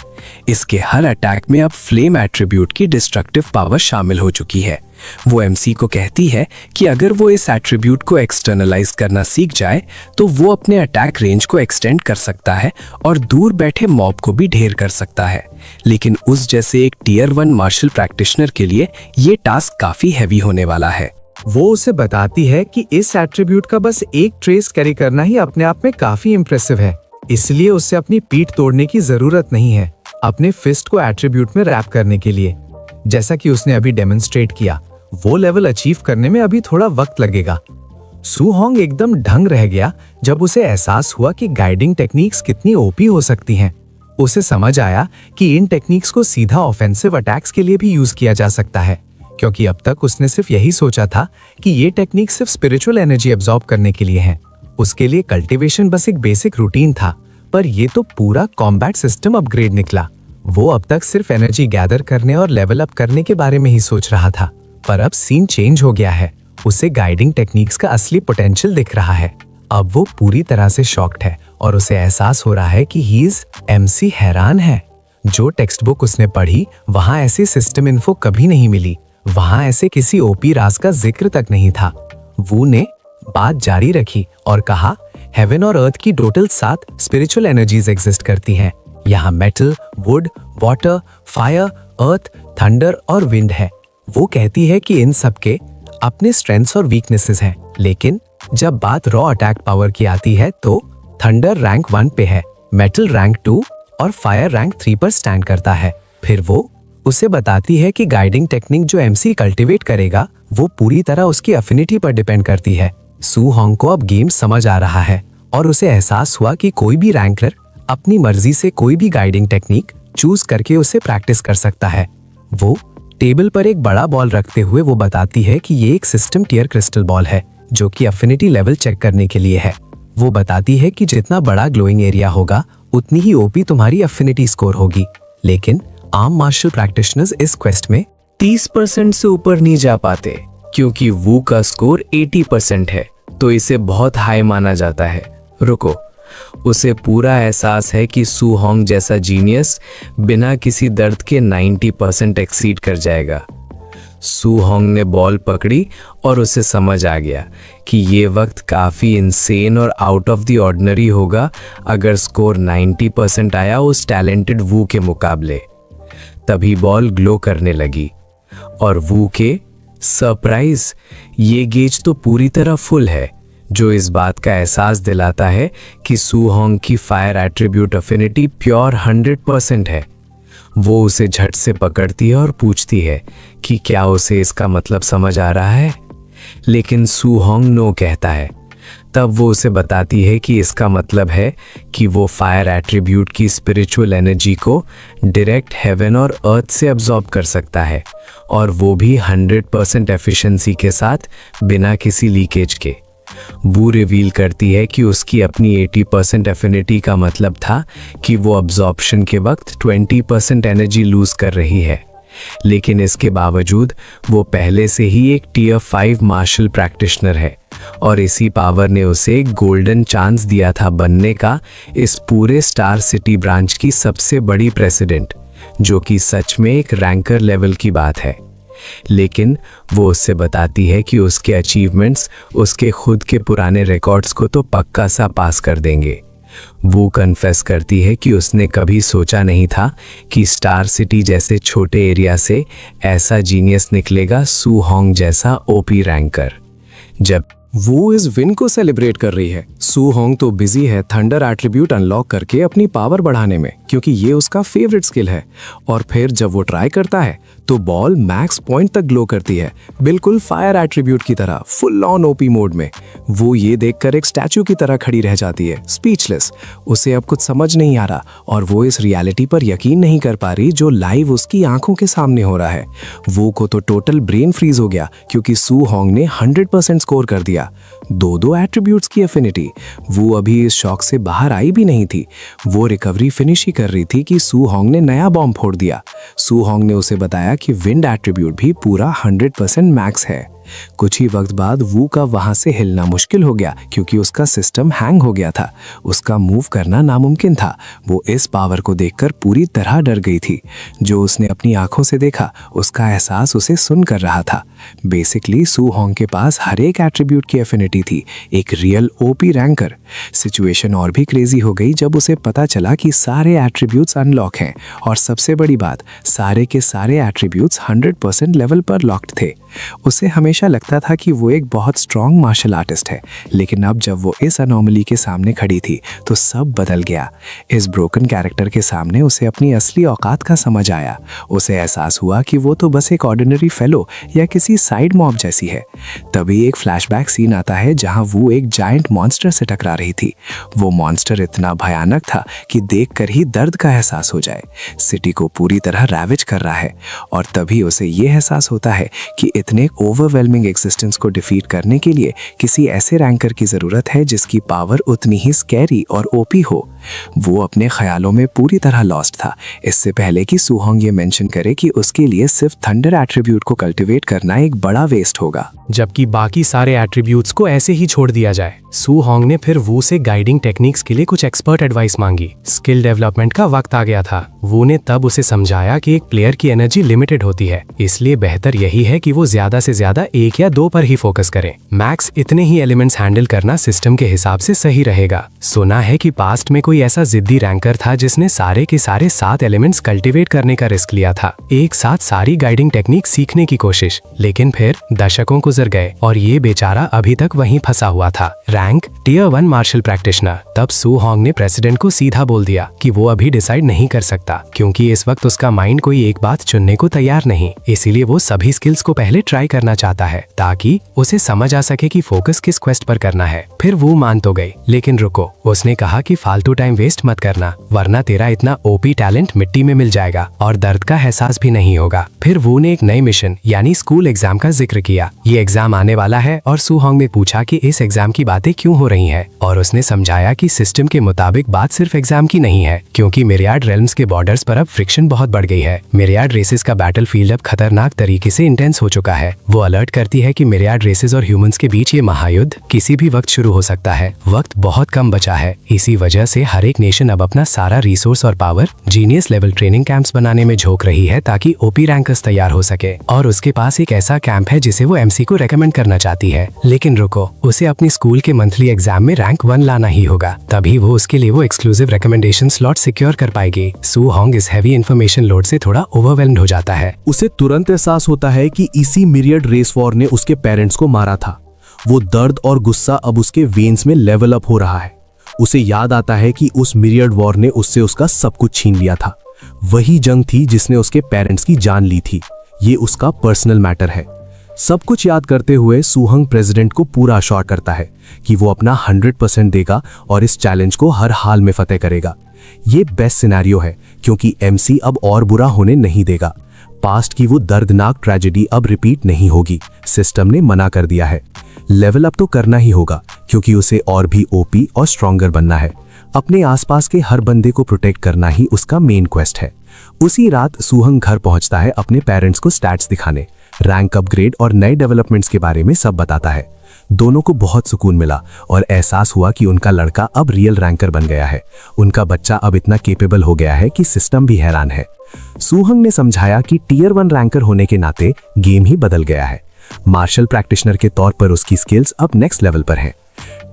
इसके हर अटैक में अब फ्लेम एट्रीब्यूट की डिस्ट्रक्टिव पावर शामिल हो चुकी है। वो एमसी को कहती है कि अगर वो इस एट्रीब्यूट को एक्सटर्नलाइज करना सीख जाए तो वो अपने अटैक रेंज को एक्सटेंड कर सकता है और दूर बैठे मॉब को भी ढेर कर सकता है। लेकिन उस जैसे एक टियर 1 मार्शल प्रैक्टिशनर के लिए ये टास्क काफी हैवी होने वाला है। वो उसे बताती है कि इस एट्रीब्यूट का बस एक ट्रेस कैरी करना ही अपने आप में काफी इंप्रेसिव है, इसलिए उसे अपनी पीठ तोड़ने की जरूरत नहीं है अपने फिस्ट को एट्रीब्यूट में रैप करने के लिए। जैसा कि उसने अभी डेमोन्स्ट्रेट किया, वो लेवल अचीव करने में अभी थोड़ा वक्त लगेगा। सू होंग एकदम ढंग रह गया जब उसे एहसास हुआ कि गाइडिंग टेक्निक्स कितनी ओपी हो सकती हैं। उसे समझ आया कि इन टेक्निक्स को सीधा ऑफेंसिव अटैक्स के लिए भी यूज किया जा सकता है, क्योंकि अब तक उसने सिर्फ यही सोचा था कि ये टेक्निक सिर्फ स्पिरिचुअल एनर्जी एब्जॉर्ब करने के लिए है। उसके लिए कल्टीवेशन बस एक बेसिक रूटीन था, पर ये तो पूरा कॉम्बैट सिस्टम अपग्रेड निकला। वो अब तक सिर्फ एनर्जी गैदर करने और लेवल अप करने के बारे में ही सोच रहा था, पर अब सीन चेंज हो गया है। उसे गाइडिंग टेक्निक्स का असली पोटेंशियल दिख रहा है। अब वो पूरी तरह से शॉक्ड है और उसे एहसास हो रहा है कि ही इज एमसी हैरान है। जो टेक्स्ट बुक उसने पढ़ी वहां ऐसी सिस्टम इन्फो कभी नहीं मिली, वहां ऐसे किसी ओपी राज का जिक्र तक नहीं था। वू ने बात जारी रखी और कहा, हेवन और अर्थ की टोटल 7 स्पिरिचुअल एनर्जीज एग्जिस्ट करती हैं। यहाँ metal, would, water, fire, earth, thunder और विंड है। वो कहती है कि इन सब के अपने स्ट्रेंथ्स और वीकनेसेस हैं, लेकिन जब बात रॉ अटैक पावर की आती है तो थंडर रैंक 1 पे है, मेटल रैंक 2 और फायर रैंक 3 पर स्टैंड करता है। फिर वो उसे बताती है कि गाइडिंग टेक्निक जो एमसी कल्टीवेट करेगा वो पूरी तरह उसकी अफिनिटी पर डिपेंड करती है। सू होंग को अब गेम समझ आ रहा है और उसे एहसास हुआ कि कोई भी रैंकलर अपनी मर्जी से कोई भी गाइडिंग टेक्निक चूज करके उसे प्रैक्टिस कर सकता है। वो टेबल पर एक बड़ा बॉल रखते हुए वो बताती है कि ये एक सिस्टम टियर क्रिस्टल बॉल है जो कि अफिनिटी लेवल चेक करने के लिए है। वो बताती है कि जितना बड़ा ग्लोइंग एरिया होगा उतनी ही ओपी तुम्हारी अफिनिटी स्कोर होगी, लेकिन आम मार्शल प्रैक्टिशनर्स इस क्वेस्ट में 30% से ऊपर नहीं जा पाते क्योंकि वू का स्कोर 80% है, तो इसे बहुत हाई माना जाता है। रुको, उसे पूरा एहसास है कि सू होंग जैसा जीनियस बिना किसी दर्द के 90% एक्सीड कर जाएगा। सू होंग ने बॉल पकड़ी और उसे समझ आ गया कि ये वक्त काफ़ी इंसेन और आउट ऑफ द ऑर्डिनरी होगा अगर स्कोर 90% आया उस टैलेंटेड वू के मुकाबले। तभी बॉल ग्लो करने लगी और वू के सरप्राइज, ये गेज तो पूरी तरह फुल है, जो इस बात का एहसास दिलाता है कि सू होंग की फायर एट्रीब्यूट अफिनिटी प्योर 100% है। वो उसे झट से पकड़ती है और पूछती है कि क्या उसे इसका मतलब समझ आ रहा है, लेकिन सू होंग नो कहता है। तब वो उसे बताती है कि इसका मतलब है कि वो फायर एट्रीब्यूट की स्पिरिचुअल एनर्जी को डायरेक्ट हेवन और अर्थ से अब्जॉर्ब कर सकता है, और वो भी 100% एफिशिएंसी के साथ बिना किसी लीकेज के। वो रिवील करती है कि उसकी अपनी 80% एफिनिटी का मतलब था कि वो अब्जॉर्प्शन के वक्त 20% एनर्जी लूज कर रही है, लेकिन इसके बावजूद वो पहले से ही एक टियर 5 मार्शल प्रैक्टिशनर है और इसी पावर ने उसे एक गोल्डन चांस दिया था बनने का इस पूरे स्टार सिटी ब्रांच की सबसे बड़ी प्रेसिडेंट, जो कि सच में एक रैंकर लेवल की बात है। लेकिन वो उससे बताती है कि उसके अचीवमेंट्स उसके खुद के पुराने रिकॉर्ड्स को तो पक्का सा पास कर देंगे। वो कन्फेस करती है कि उसने कभी सोचा नहीं था कि स्टार सिटी जैसे छोटे एरिया से ऐसा जीनियस निकलेगा, सू होंग जैसा ओपी रैंकर। जब वो इस विन को सेलिब्रेट कर रही है, सू होंग तो बिजी है थंडर एट्रीब्यूट अनलॉक करके अपनी पावर बढ़ाने में, क्योंकि ये उसका फेवरेट स्किल है। और फिर जब वो ट्राई करता है तो बॉल मैक्स पॉइंट तक ग्लो करती है, बिल्कुल फायर एट्रीब्यूट की तरह, फुल ऑन ओपी मोड में। वो ये देखकर एक स्टैचू की तरह खड़ी रह जाती है, स्पीचलेस। उसे अब कुछ समझ नहीं आ रहा और वो इस रियलिटी पर यकीन नहीं कर पा रही जो लाइव उसकी आंखों के सामने हो रहा है। वो को तो टोटल ब्रेन फ्रीज हो गया क्योंकि सू होंग ने 100% स्कोर कर दिया, दो एट्रीब्यूट्स की एफिनिटी। वो अभी इस शॉक से बाहर आई भी नहीं थी। वो रिकवरी फिनिश ही कर रही थी कि सू होंग ने नया बॉम्ब फोड़ दिया। सू होंग ने उसे बताया कि विंड एट्रीब्यूट भी पूरा 100% मैक्स है। कुछ ही वक्त बाद वू का वहां से हिलना मुश्किल हो गया क्योंकि उसका सिस्टम हैंग हो गया था। उसका मूव करना नामुमकिन था। वो इस पावर को देखकर पूरी तरह डर गई थी। जो उसने अपनी आंखों से देखा उसका एहसास उसे सुन कर रहा था। बेसिकली सू होंग के पास हर एक एट्रीब्यूट की एफिनिटी थी, एक रियल ओपी रैंकर। सिचुएशन और भी क्रेजी हो गई जब उसे पता चला कि सारे एट्रीब्यूट्स अनलॉक हैं और सबसे बड़ी बात, सारे के सारे एट्रीब्यूट्स 100% लेवल पर लॉक्ड थे। उसे हमेशा लगता था कि वो एक बहुत स्ट्रॉन्ग मार्शल आर्टिस्ट है, लेकिन अब जब वो इस अनोमली के सामने खड़ी थी तो सब बदल गया। इस ब्रोकन कैरेक्टर के सामने उसे अपनी असली औकात का समझ आया। उसे एहसास हुआ कि वो तो बस एक ऑर्डिनरी फेलो या किसी साइड मॉब जैसी है। तभी एक फ्लैशबैक सीन आता है जहां वो एक जायंट मॉन्स्टर से टकरा रही थी। वो मॉन्स्टर इतना भयानक था कि देखकर ही दर्द का एहसास हो जाए। सिटी को पूरी तरह रैवेज कर रहा है और तभी उसे ये एहसास होता है कि इतने ओवरवेलमिंग एग्जिस्टेंस को डिफीट करने के लिए किसी ऐसे रैंकर की जरूरत है जिसकी पावर उतनी ही स्कैरी और ओपी हो। वो अपने ख्यालों में पूरी तरह लॉस्ट था, इससे पहले कि सू होंग ये मेंशन करे कि उसके लिए सिर्फ थंडर एट्रीब्यूट को कल्टीवेट करना एक बड़ा वेस्ट होगा, जबकि बाकी सारे एट्रीब्यूट्स को ऐसे ही छोड़ दिया जाए। सू होंग ने फिर वू से गाइडिंग टेक्निक्स के लिए कुछ एक्सपर्ट एडवाइस मांगी। स्किल डेवलपमेंट का वक्त आ गया था। वू ने तब उसे समझाया कि एक प्लेयर की एनर्जी लिमिटेड होती है, इसलिए बेहतर यही है कि वो ज्यादा से ज्यादा 1 या 2 पर ही फोकस करें। मैक्स इतने ही एलिमेंट्स हैंडल करना सिस्टम के हिसाब से सही रहेगा। सुना है कि पास्ट में कोई ऐसा जिद्दी रैंकर था जिसने सारे के सारे 7 एलिमेंट्स कल्टीवेट करने का रिस्क लिया था, एक साथ सारी गाइडिंग टेक्निक सीखने की कोशिश। लेकिन फिर दशकों गुजर गए और ये बेचारा अभी तक वहीं फंसा हुआ था। Rank tier 1 martial practitioner. तब सू होंग ने प्रेसिडेंट को सीधा बोल दिया कि वो अभी डिसाइड नहीं कर सकता, क्योंकि इस वक्त उसका माइंड कोई एक बात चुनने को तैयार नहीं। इसीलिए वो सभी स्किल्स को पहले ट्राई करना चाहता है ताकि उसे समझ आ सके कि फोकस किस क्वेस्ट पर करना है। फिर वो मान तो गई, लेकिन रुको, उसने कहा कि फालतू टाइम वेस्ट मत करना, वरना तेरा इतना ओपी टैलेंट मिट्टी में मिल जाएगा और दर्द का एहसास भी नहीं होगा। फिर वो ने एक नए मिशन यानी स्कूल एग्जाम का जिक्र किया। ये एग्जाम आने वाला है और सू होंग ने पूछा कि इस एग्जाम की बातें क्यों हो रही हैं, और उसने समझाया कि सिस्टम के मुताबिक बात सिर्फ एग्जाम की नहीं है, क्योंकि मिरियाड रेल्म्स के बॉर्डर्स पर अब फ्रिक्शन बहुत बढ़ गई है। मिरियाड रेसेस का बैटलफील्ड अब खतरनाक तरीके से इंटेंस हो चुका है। वो अलर्ट करती है कि मिरियाड रेसेस और ह्यूमंस के बीच ये महायुद्ध किसी भी वक्त शुरू हो सकता है। वक्त बहुत कम बचा है। इसी वजह से हर एक नेशन अब अपना सारा रिसोर्स और power genius level training camps बनाने में झोंक रही है ताकि ओपी रैंकर्स तैयार हो सके। और उसके पास एक ऐसा कैंप है जिसे वो एमसी को रेकमेंड करना चाहती है। लेकिन रुको, उसे अपनी स्कूल के मंथली एग्जाम में रैंक 1 लाना ही होगा, तभी वो उसके लिए वो एक्सक्लूसिव रिकमेंडेशन स्लॉट सिक्योर कर पाएगी। सू होंग इस हैवी इन्फॉर्मेशन लोड से थोड़ा ओवरवेल्म्ड हो जाता है। उसे तुरंत एहसास होता है कि इसी मिरियड रेस वॉर ने उसके पेरेंट्स को मारा था। वो दर्द और गुस्सा अब उसके वेन्स में लेवल अप हो रहा है। उसे याद आता है कि उस मिरियड वॉर ने उससे उसका सब कुछ छीन लिया था। वही जंग थी जिसने उसके पेरेंट्स की जान ली थी। ये उसका पर्सनल मैटर है। सब कुछ याद करते हुए सू होंग प्रेसिडेंट को पूरा अश्योर करता है कि वो अपना 100% देगा और इस चैलेंज को हर हाल में फतेह करेगा। ये बेस्ट सिनेरियो है क्योंकि एमसी अब और बुरा होने नहीं देगा। पास्ट की वो दर्दनाक ट्रेजेडी अब रिपीट नहीं होगी। सिस्टम ने मना कर दिया है। लेवल अप तो करना ही होगा क्योंकि उसे और भी ओपी और स्ट्रॉन्गर बनना है। अपने आसपास के हर बंदे को प्रोटेक्ट करना ही उसका मेन क्वेस्ट है। उसी रात सू होंग घर पहुंचता है अपने पेरेंट्स को स्टैट्स दिखाने, रैंक अपग्रेड और नए डेवलपमेंट्स के बारे में सब बताता है। दोनों को बहुत सुकून मिला और एहसास हुआ कि उनका लड़का अब रियल रैंकर बन गया है। उनका बच्चा अब इतना केपेबल हो गया है कि सिस्टम भी हैरान है। सू होंग ने समझाया कि टियर 1 रैंकर होने के नाते गेम ही बदल गया है। मार्शल प्रैक्टिशनर के तौर पर उसकी स्किल्स अब नेक्स्ट लेवल पर हैं।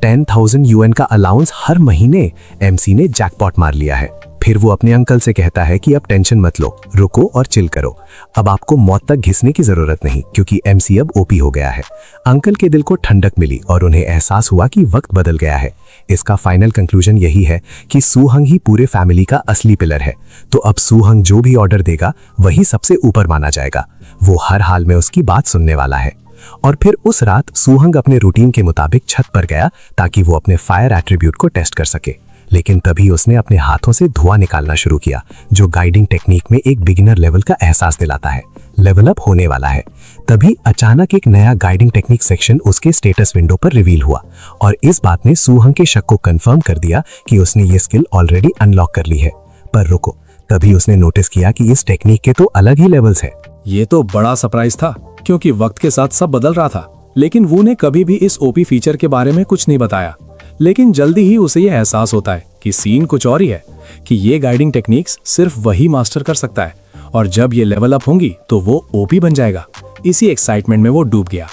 10,000 यूएन का अलाउंस हर महीने एमसी ने जैकपॉट मार लिया है। फिर वो अपने अंकल से कहता है कि अब टेंशन मत लो, रुको और चिल करो। अब आपको मौत तक घिसने की जरूरत नहीं क्योंकि एमसी अब ओपी हो गया है। अंकल के दिल को ठंडक मिली और उन्हें एहसास हुआ कि वक्त बदल गया है। इसका फाइनल कंक्लूजन यही है कि सू होंग ही पूरे फैमिली का असली पिलर है। तो अब सू होंग जो भी ऑर्डर देगा वही सबसे ऊपर माना जाएगा। वो हर हाल में उसकी बात सुनने वाला है। और फिर उस रात सू होंग अपने रूटीन के मुताबिक छत पर गया ताकि वो अपने फायर एट्रीब्यूट को टेस्ट कर सके। लेकिन तभी उसने अपने हाथों से धुआं निकालना शुरू किया, जो गाइडिंग टेक्निक में एक बिगिनर लेवल का एहसास दिलाता है। लेवल अप होने वाला है। तभी अचानक एक नया गाइडिंग टेक्निक सेक्शन उसके स्टेटस विंडो पर रिवील हुआ और इस बात ने सू होंग के शक को कंफर्म कर दिया कि उसने ये स्किल ऑलरेडी अनलॉक कर ली है। पर रुको, तभी उसने नोटिस किया कि इस टेक्निक के तो अलग ही लेवल्स हैं। ये तो बड़ा सरप्राइज था क्योंकि वक्त के साथ सब बदल रहा था। लेकिन वू ने कभी भी इस ओपी फीचर के बारे में कुछ नहीं बताया। लेकिन जल्दी ही उसे यह एहसास होता है कि सीन कुछ और ही है, कि ये गाइडिंग टेक्निक्स सिर्फ वही मास्टर कर सकता है और जब ये लेवल अप होंगी तो वो ओपी बन जाएगा। इसी एक्साइटमेंट में वो डूब गया।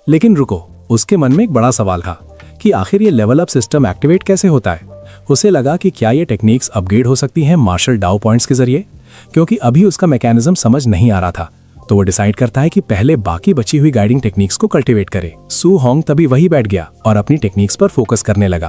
लेकिन रुको, उसके मन में एक बड़ा सवाल था कि आखिर ये लेवल अप सिस्टम एक्टिवेट कैसे होता है। उसे लगा कि क्या ये टेक्निक्स अपग्रेड हो सकती हैं मार्शल डाउ पॉइंट्स के जरिए, क्योंकि अभी उसका मैकेनिज्म समझ नहीं आ रहा था। तो वो डिसाइड करता है कि पहले बाकी बची हुई गाइडिंग टेक्निक्स को कल्टीवेट करे। सू होंग तभी वही बैठ गया और अपनी टेक्निक्स पर फोकस करने लगा।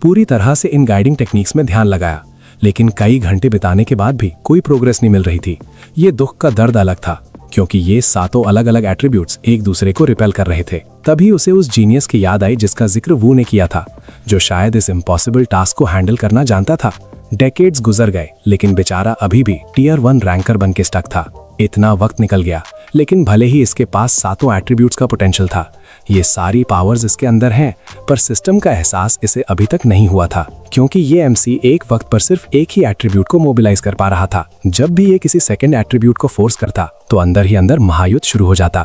पूरी तरह से इन गाइडिंग टेक्निक्स में ध्यान लगाया, लेकिन कई घंटे बिताने के बाद भी कोई प्रोग्रेस नहीं मिल रही थी। ये दुख का दर्द अलग था क्योंकि ये सातों अलग अलग एट्रीब्यूट्स एक दूसरे को रिपेल कर रहे थे। तभी उसे उस जीनियस की याद आई जिसका जिक्र वू ने किया था, जो शायद इस इम्पॉसिबल टास्क को हैंडल करना जानता था। डेकेड्स गुजर गए लेकिन बेचारा अभी भी टियर 1 रैंकर बन के स्टक था। इतना वक्त निकल गया लेकिन भले ही इसके पास सातों एट्रीब्यूट्स का पोटेंशियल था, ये सारी पावर्स इसके अंदर हैं, पर सिस्टम का एहसास इसे अभी तक नहीं हुआ था क्योंकि ये एमसी एक वक्त पर सिर्फ एक ही एट्रीब्यूट को मोबिलाइज कर पा रहा था। जब भी ये किसी सेकंड एट्रीब्यूट को फोर्स करता तो अंदर ही अंदर महायुद्ध शुरू हो जाता।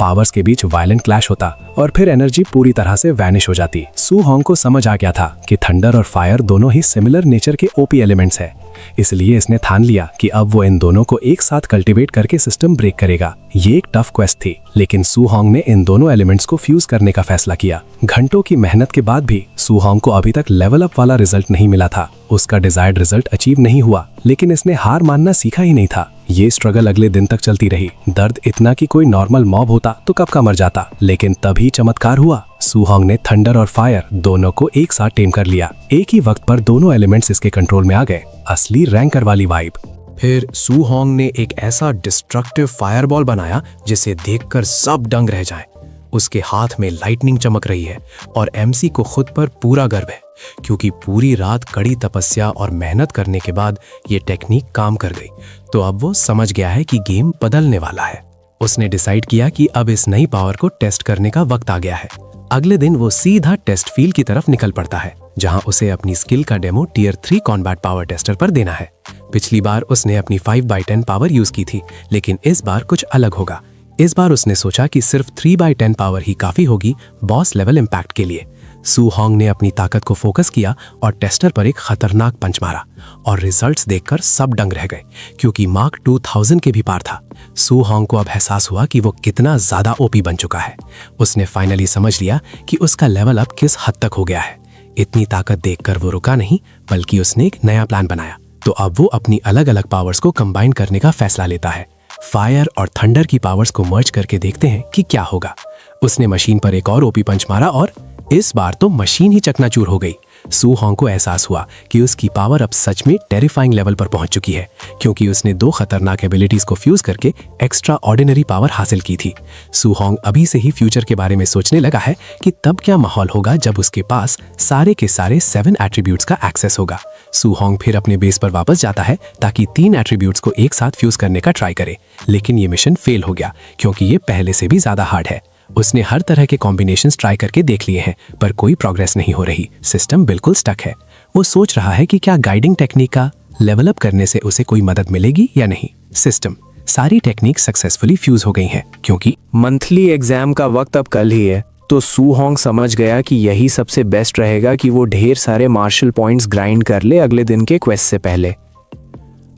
पावर्स के बीच वायलेंट क्लैश होता और फिर एनर्जी पूरी तरह से वैनिश हो जाती। सू होंग को समझ आ गया था कि थंडर और फायर दोनों ही सिमिलर नेचर के ओपी एलिमेंट्स हैं, इसलिए इसने ठान लिया कि अब वो इन दोनों को एक साथ कल्टीवेट करके सिस्टम ब्रेक करेगा। ये एक टफ क्वेस्ट थी, लेकिन सू होंग ने इन दोनों एलिमेंट्स को फ्यूज करने का फैसला किया। घंटों की मेहनत के बाद भी सू होंग को अभी तक लेवल अप वाला रिजल्ट नहीं मिला था। उसका डिजायर्ड रिजल्ट अचीव नहीं हुआ, लेकिन इसने हार मानना सीखा ही नहीं था। ये स्ट्रगल अगले दिन तक चलती रही। दर्द इतना कि कोई नॉर्मल मॉब होता तो कब का मर जाता, लेकिन तभी चमत्कार हुआ। सू होंग ने थंडर और फायर दोनों को एक साथ टेम कर लिया। एक ही वक्त पर दोनों एलिमेंट्स इसके कंट्रोल में आ गए। असली रैंकर वाली वाइब। फिर सू होंग ने एक ऐसा डिस्ट्रक्टिव फायरबॉल बनाया जिसे देखकर सब दंग रह जाएं। उसके हाथ में लाइटनिंग चमक रही है और एमसी को खुद पर पूरा गर्व है, क्योंकि पूरी रात कड़ी तपस्या और मेहनत करने के बाद ये टेक्निक काम कर गई। तो अब वो समझ गया है कि गेम बदलने वाला है। उसने डिसाइड किया कि अब इस नई पावर को टेस्ट करने का वक्त आ गया है। अगले दिन वो सीधा टेस्ट फील्ड की तरफ निकल पड़ता है, जहां उसे अपनी स्किल का demo tier 3 combat power tester पर देना है। पिछली बार उसने अपनी 5/10 पावर यूज की थी, लेकिन इस बार कुछ अलग होगा। इस बार उसने सोचा कि सिर्फ 3/10 पावर ही काफी होगी बॉस लेवल इम्पैक्ट के लिए। सू होंग ने अपनी ताकत को फोकस किया और टेस्टर पर एक खतरनाक पंच मारा, और रिजल्ट्स देखकर सब दंग रह गए, क्योंकि मार्क 2000 के भी पार था। सू होंग को अब एहसास हुआ कि वो कितना ज्यादा ओपी बन चुका है। उसने फाइनली समझ लिया कि उसका लेवल अप किस हद तक हो गया है। इतनी ताकत देखकर वो रुका नहीं, बल्कि उसने एक नया प्लान बनाया। तो अब वो अपनी अलग अलग पावर्स को कंबाइन करने का फैसला लेता है। फायर और थंडर की पावर्स को मर्ज करके देखते हैं कि क्या होगा। उसने मशीन पर एक और ओपी पंच मारा और इस बार तो मशीन ही चकनाचूर हो गई। सू होंग को एहसास हुआ कि उसकी पावर अब सच में टेरिफाइंग लेवल पर पहुंच चुकी है, क्योंकि उसने 2 खतरनाक एबिलिटीज को फ्यूज करके एक्स्ट्रा ऑर्डिनरी पावर हासिल की थी। सू होंग अभी से ही फ्यूचर के बारे में सोचने लगा है कि तब क्या माहौल होगा जब उसके पास सारे के सारे 7 एट्रीब्यूट्स का एक्सेस होगा। सू होंग फिर अपने बेस पर वापस जाता है ताकि 3 एट्रीब्यूट्स को एक साथ फ्यूज करने का ट्राई करे, लेकिन ये मिशन फेल हो गया, क्योंकि ये पहले से भी ज्यादा हार्ड है। उसने हर तरह के कॉम्बिनेशंस ट्राई करके देख लिए हैं, पर कोई प्रोग्रेस नहीं हो रही। सिस्टम बिल्कुल स्टक है। वो सोच रहा है कि क्या गाइडिंग टेक्निक का लेवल अप करने से उसे कोई मदद मिलेगी या नहीं। सिस्टम सारी टेक्निक सक्सेसफुली फ्यूज हो गई हैं, क्योंकि मंथली एग्जाम का वक्त अब कल ही है। तो सू होंग समझ गया कि यही सबसे बेस्ट रहेगा कि वो ढेर सारे मार्शल पॉइंट्स ग्राइंड कर ले अगले दिन के क्वेस्ट से पहले।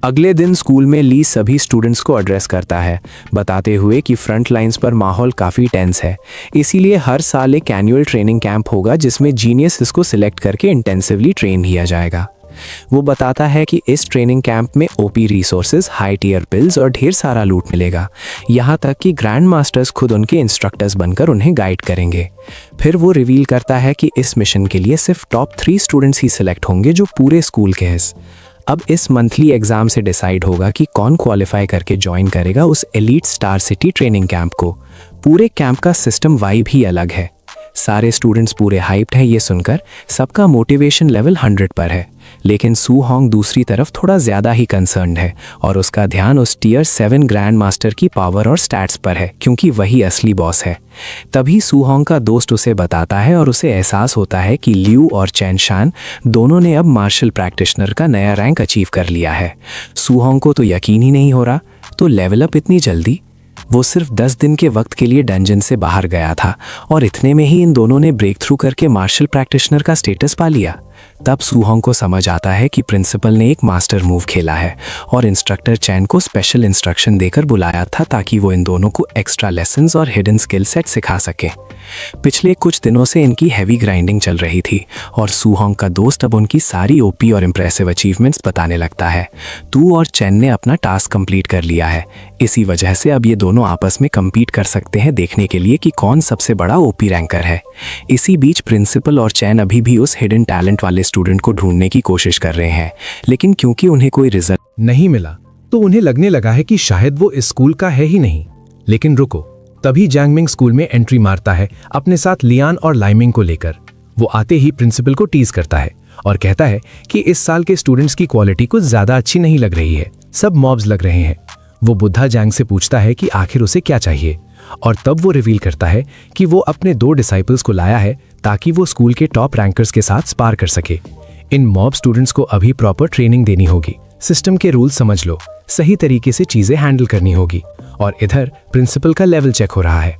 अगले दिन स्कूल में ली सभी स्टूडेंट्स को एड्रेस करता है, बताते हुए कि फ्रंट लाइंस पर माहौल काफ़ी टेंस है। इसीलिए हर साल एक एनुअल ट्रेनिंग कैंप होगा जिसमें जीनियस को सिलेक्ट करके इंटेंसिवली ट्रेन किया जाएगा। वो बताता है कि इस ट्रेनिंग कैंप में OP resources, high tier pills और ढेर सारा लूट मिलेगा। यहाँ तक कि ग्रैंड मास्टर्स खुद उनके इंस्ट्रक्टर्स बनकर उन्हें गाइड करेंगे। फिर वो रिवील करता है कि इस मिशन के लिए सिर्फ टॉप 3 स्टूडेंट्स ही सिलेक्ट होंगे जो पूरे स्कूल के हैं। अब इस मंथली एग्जाम से डिसाइड होगा कि कौन क्वालिफाई करके ज्वाइन करेगा उस elite star city training camp को। पूरे कैंप का सिस्टम वाइब ही अलग है। सारे स्टूडेंट्स पूरे हाइप्ड हैं ये सुनकर। सबका मोटिवेशन लेवल 100 पर है, लेकिन सू होंग दूसरी तरफ थोड़ा ज़्यादा ही कंसर्न्ड है और उसका ध्यान उस टियर 7 ग्रैंड मास्टर की पावर और स्टैट्स पर है, क्योंकि वही असली बॉस है। तभी सू होंग का दोस्त उसे बताता है और उसे एहसास होता है कि लियू और चैन शान दोनों ने अब मार्शल प्रैक्टिशनर का नया रैंक अचीव कर लिया है। सू होंग को तो यकीन ही नहीं हो रहा, तो लेवल अप इतनी जल्दी। वो सिर्फ 10 दिन के वक्त के लिए डंजन से बाहर गया था और इतने में ही इन दोनों ने ब्रेक थ्रू करके मार्शल प्रैक्टिशनर का स्टेटस पा लिया। तब सू होंग को समझ आता है कि प्रिंसिपल ने एक मास्टर मूव खेला है और इंस्ट्रक्टर चैन को स्पेशल इंस्ट्रक्शन देकर बुलाया था ताकि वो इन दोनों को एक्स्ट्रा लेसन्स और हिडन स्किल सेट सिखा सके। पिछले कुछ दिनों से इनकी हैवी ग्राइंडिंग चल रही थी और सू होंग का दोस्त अब उनकी सारी ओपी और इम्प्रेसिव अचीवमेंट्स बताने लगता है। तू और चैन ने अपना टास्क कंप्लीट कर लिया है, इसी वजह से अब ये दोनों आपस में compete कर सकते हैं देखने के लिए कि कौन सबसे बड़ा ओपी रैंकर है। इसी बीच प्रिंसिपल और चैन अभी भी उस हिडन टैलेंट वाले स्टूडेंट को ढूंढने की कोशिश कर रहे हैं, लेकिन क्योंकि उन्हें कोई रिजल्ट नहीं मिला तो उन्हें लगने लगा है कि शायद वो इस स्कूल का है ही नहीं। लेकिन रुको, तभी जैंगमिंग स्कूल में एंट्री मारता है अपने साथ लियान और लाइमिंग को लेकर। वो आते ही प्रिंसिपल को टीज करता है और कहता है कि इस साल के स्टूडेंट्स की क्वालिटी कुछ ज्यादा अच्छी नहीं लग रही है, सब मॉब्स लग रहे हैं। वो बुद्धा जैंग से पूछता है कि आखिर उसे क्या चाहिए, और तब वो रिवील करता है कि वो अपने 2 डिसाइपल्स को लाया है ताकि वो स्कूल के टॉप रैंकर्स के साथ स्पार कर सके। इन मॉब स्टूडेंट्स को अभी प्रॉपर ट्रेनिंग देनी होगी, सिस्टम के रूल समझ लो, सही तरीके से चीजें हैंडल करनी होगी। और इधर प्रिंसिपल का लेवल चेक हो रहा है।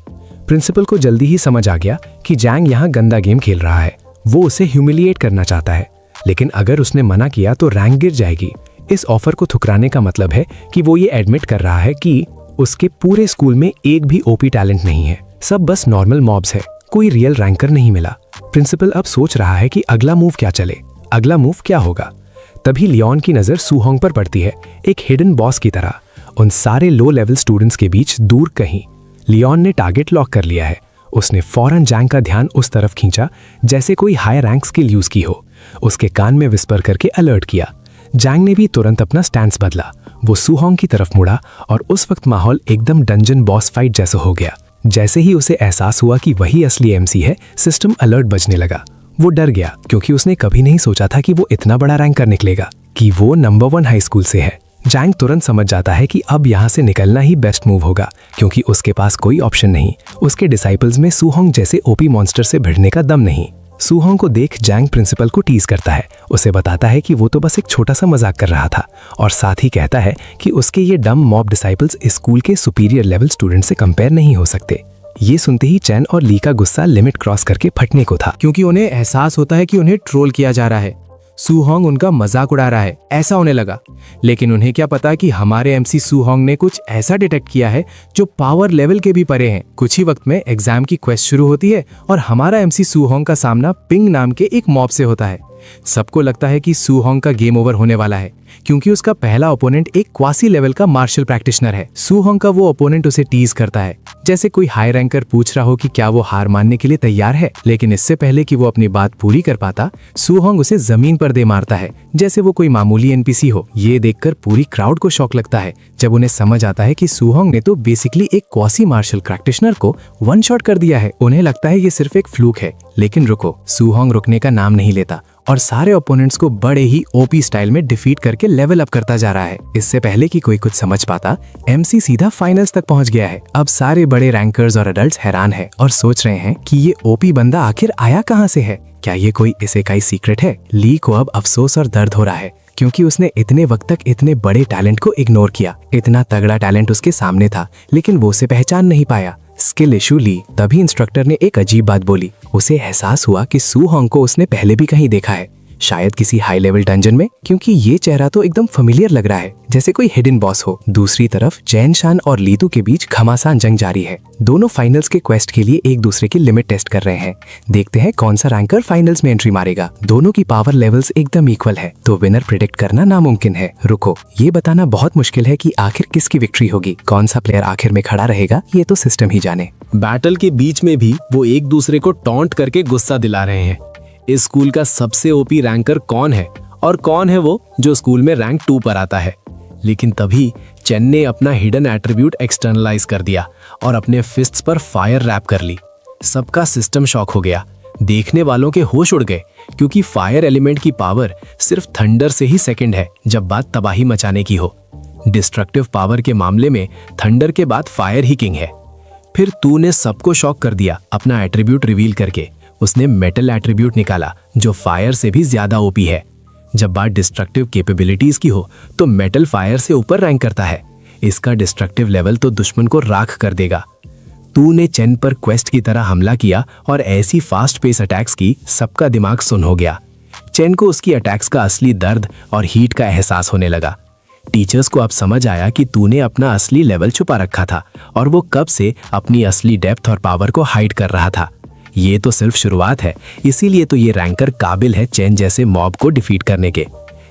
प्रिंसिपल को जल्दी ही समझ आ गया कि जैंग यहाँ गंदा गेम खेल रहा है। वो उसे ह्यूमिलिएट करना चाहता है, लेकिन अगर उसने मना किया तो रैंक गिर जाएगी। इस ऑफर को ठुकराने का मतलब है कि वो ये एडमिट कर रहा है कि उसके पूरे स्कूल में एक भी ओपी टैलेंट नहीं है, सब बस नॉर्मल मॉब्स है, कोई रियल रैंकर नहीं मिला। प्रिंसिपल अब सोच रहा है कि अगला मूव क्या चले, अगला मूव क्या होगा। तभी लियोन की नजर सूहोंग पर पड़ती है, एक हिडन बॉस की तरह, उन सारे लो लेवल स्टूडेंट्स के बीच दूर कहीं। लियोन ने टारगेट लॉक कर लिया है। उसने फौरन जैंग का ध्यान उस तरफ खींचा जैसे कोई हाई रैंक स्किल यूज की हो। उसके कान में विस्पर करके अलर्ट किया। जैंग ने भी तुरंत अपना स्टैंस बदला। वो सूहोंग की तरफ मुड़ा और उस वक्त माहौल एकदम डंजन बॉस फाइट जैसा हो गया। जैसे ही उसे एहसास हुआ कि वही असली एमसी है, सिस्टम अलर्ट बजने लगा। वो डर गया क्योंकि उसने कभी नहीं सोचा था कि वो इतना बड़ा रैंकर निकलेगा, कि वो नंबर 1 हाई स्कूल से है। जैंग तुरंत समझ जाता है कि अब यहाँ से निकलना ही बेस्ट मूव होगा, क्योंकि उसके पास कोई ऑप्शन नहीं। उसके डिसाइपल्स में सूहोंग जैसे ओपी मॉन्स्टर से भिड़ने का दम नहीं। सूहोंग को देख जैंग प्रिंसिपल को टीज करता है। उसे बताता है कि वो तो बस एक छोटा सा मजाक कर रहा था, और साथ ही कहता है कि उसके ये डम मॉब डिसाइपल्स स्कूल के सुपीरियर लेवल स्टूडेंट से कंपेयर नहीं हो सकते। ये सुनते ही चैन और ली का गुस्सा लिमिट क्रॉस करके फटने को था, क्योंकि उन्हें एहसास होता है कि उन्हें ट्रोल किया जा रहा है, सूहोंग उनका मजाक उड़ा रहा है, ऐसा होने लगा। लेकिन उन्हें क्या पता कि हमारे एमसी सूहोंग ने कुछ ऐसा डिटेक्ट किया है जो पावर लेवल के भी परे हैं। कुछ ही वक्त में एग्जाम की क्वेस्ट शुरू होती है और हमारा एमसी सूहोंग का सामना पिंग नाम के एक मॉब से होता है। सबको लगता है कि सूहोंग का गेम ओवर होने वाला है, क्योंकि उसका पहला ओपोनेंट एक क्वासी लेवल का मार्शल प्रैक्टिशनर है। सूहोंग का वो ओपोनेंट उसे टीज करता है, जैसे कोई हाई रैंकर पूछ रहा हो कि क्या वो हार मानने के लिए तैयार है। लेकिन इससे पहले कि वो अपनी बात पूरी कर पाता, सूहोंग उसे जमीन पर दे मारता है, जैसे वो कोई मामूली एनपीसी हो। ये देखकर पूरी क्राउड को शॉक लगता है, जब उन्हें समझ आता है कि सूहोंग ने तो बेसिकली एक क्वासी मार्शल प्रैक्टिशनर को वन शॉट कर दिया है। उन्हें लगता है ये सिर्फ एक फ्लूक है, लेकिन रुको, सूहोंग रुकने का नाम नहीं लेता और सारे ओपोनेंट्स को बड़े ही ओपी स्टाइल में डिफीट करके लेवल अप करता जा रहा है। इससे पहले कि कोई कुछ समझ पाता, एमसी सीधा फाइनल्स तक पहुंच गया है। अब सारे बड़े रैंकर्स और अडल्ट्स हैरान हैं और सोच रहे हैं कि ये ओपी बंदा आखिर आया कहां से है। क्या ये कोई इसेकाई सीक्रेट है? ली को अब अफसोस और दर्द हो रहा है, क्योंकि उसने इतने वक्त तक इतने बड़े टैलेंट को इग्नोर किया। इतना तगड़ा टैलेंट उसके सामने था, लेकिन वो उसे पहचान नहीं पाया। स्किल इशू ली। तभी इंस्ट्रक्टर ने एक अजीब बात बोली। उसे एहसास हुआ कि सूहोंग को उसने पहले भी कहीं देखा है, शायद किसी हाई लेवल डंजन में, क्योंकि ये चेहरा तो एकदम फेमिलियर लग रहा है, जैसे कोई हिडन बॉस हो। दूसरी तरफ चैन शान और लीतू के बीच घमासान जंग जारी है। दोनों फाइनल्स के क्वेस्ट के लिए एक दूसरे की लिमिट टेस्ट कर रहे हैं। देखते हैं कौन सा रैंकर फाइनल्स में एंट्री मारेगा। दोनों की पावर लेवल्स एकदम इक्वल है, तो विनर प्रिडिक्ट करना नामुमकिन है। रुको, ये बताना बहुत मुश्किल है कि आखिर किसकी विक्ट्री होगी। कौन सा प्लेयर आखिर में खड़ा रहेगा, ये तो सिस्टम ही जाने। बैटल के बीच में भी वो एक दूसरे को टॉन्ट करके गुस्सा दिला रहे हैं। इस स्कूल का सबसे ओपी रैंकर कौन है और कौन है वो जो स्कूल में रैंक 2 पर आता है। लेकिन तभी चेन ने अपना हिडन एट्रीब्यूट एक्सटर्नलाइज कर दिया और अपने फिस्ट्स पर फायर रैप कर ली। सबका सिस्टम शॉक हो गया। देखने वालों के होश उड़ गए, क्योंकि फायर एलिमेंट की पावर सिर्फ थंडर से ही सेकंड है जब बात तबाही मचाने की हो। डिस्ट्रक्टिव पावर के मामले में थंडर के बाद फायर ही किंग है। फिर तू ने सबको शॉक कर दिया अपना एट्रीब्यूट रिवील करके। उसने मेटल एट्रीब्यूट निकाला जो फायर से भी ज्यादा ओपी है। जब बात डिस्ट्रक्टिव कैपेबिलिटीज की हो तो मेटल फायर से ऊपर रैंक करता है। इसका डिस्ट्रक्टिव लेवल तो दुश्मन को राख कर देगा। तू ने चेन पर क्वेस्ट की तरह हमला किया और ऐसी फास्ट पेस अटैक्स की सबका दिमाग सुन हो गया। चेन को उसकी अटैक्स का असली दर्द और हीट का एहसास होने लगा। टीचर्स को अब समझ आया कि तूने अपना असली लेवल छुपा रखा था और वो कब से अपनी असली डेप्थ और पावर को हाइड कर रहा था। ये तो सिर्फ शुरुआत है, इसीलिए तो ये रैंकर काबिल है चेन जैसे मॉब को डिफीट करने के।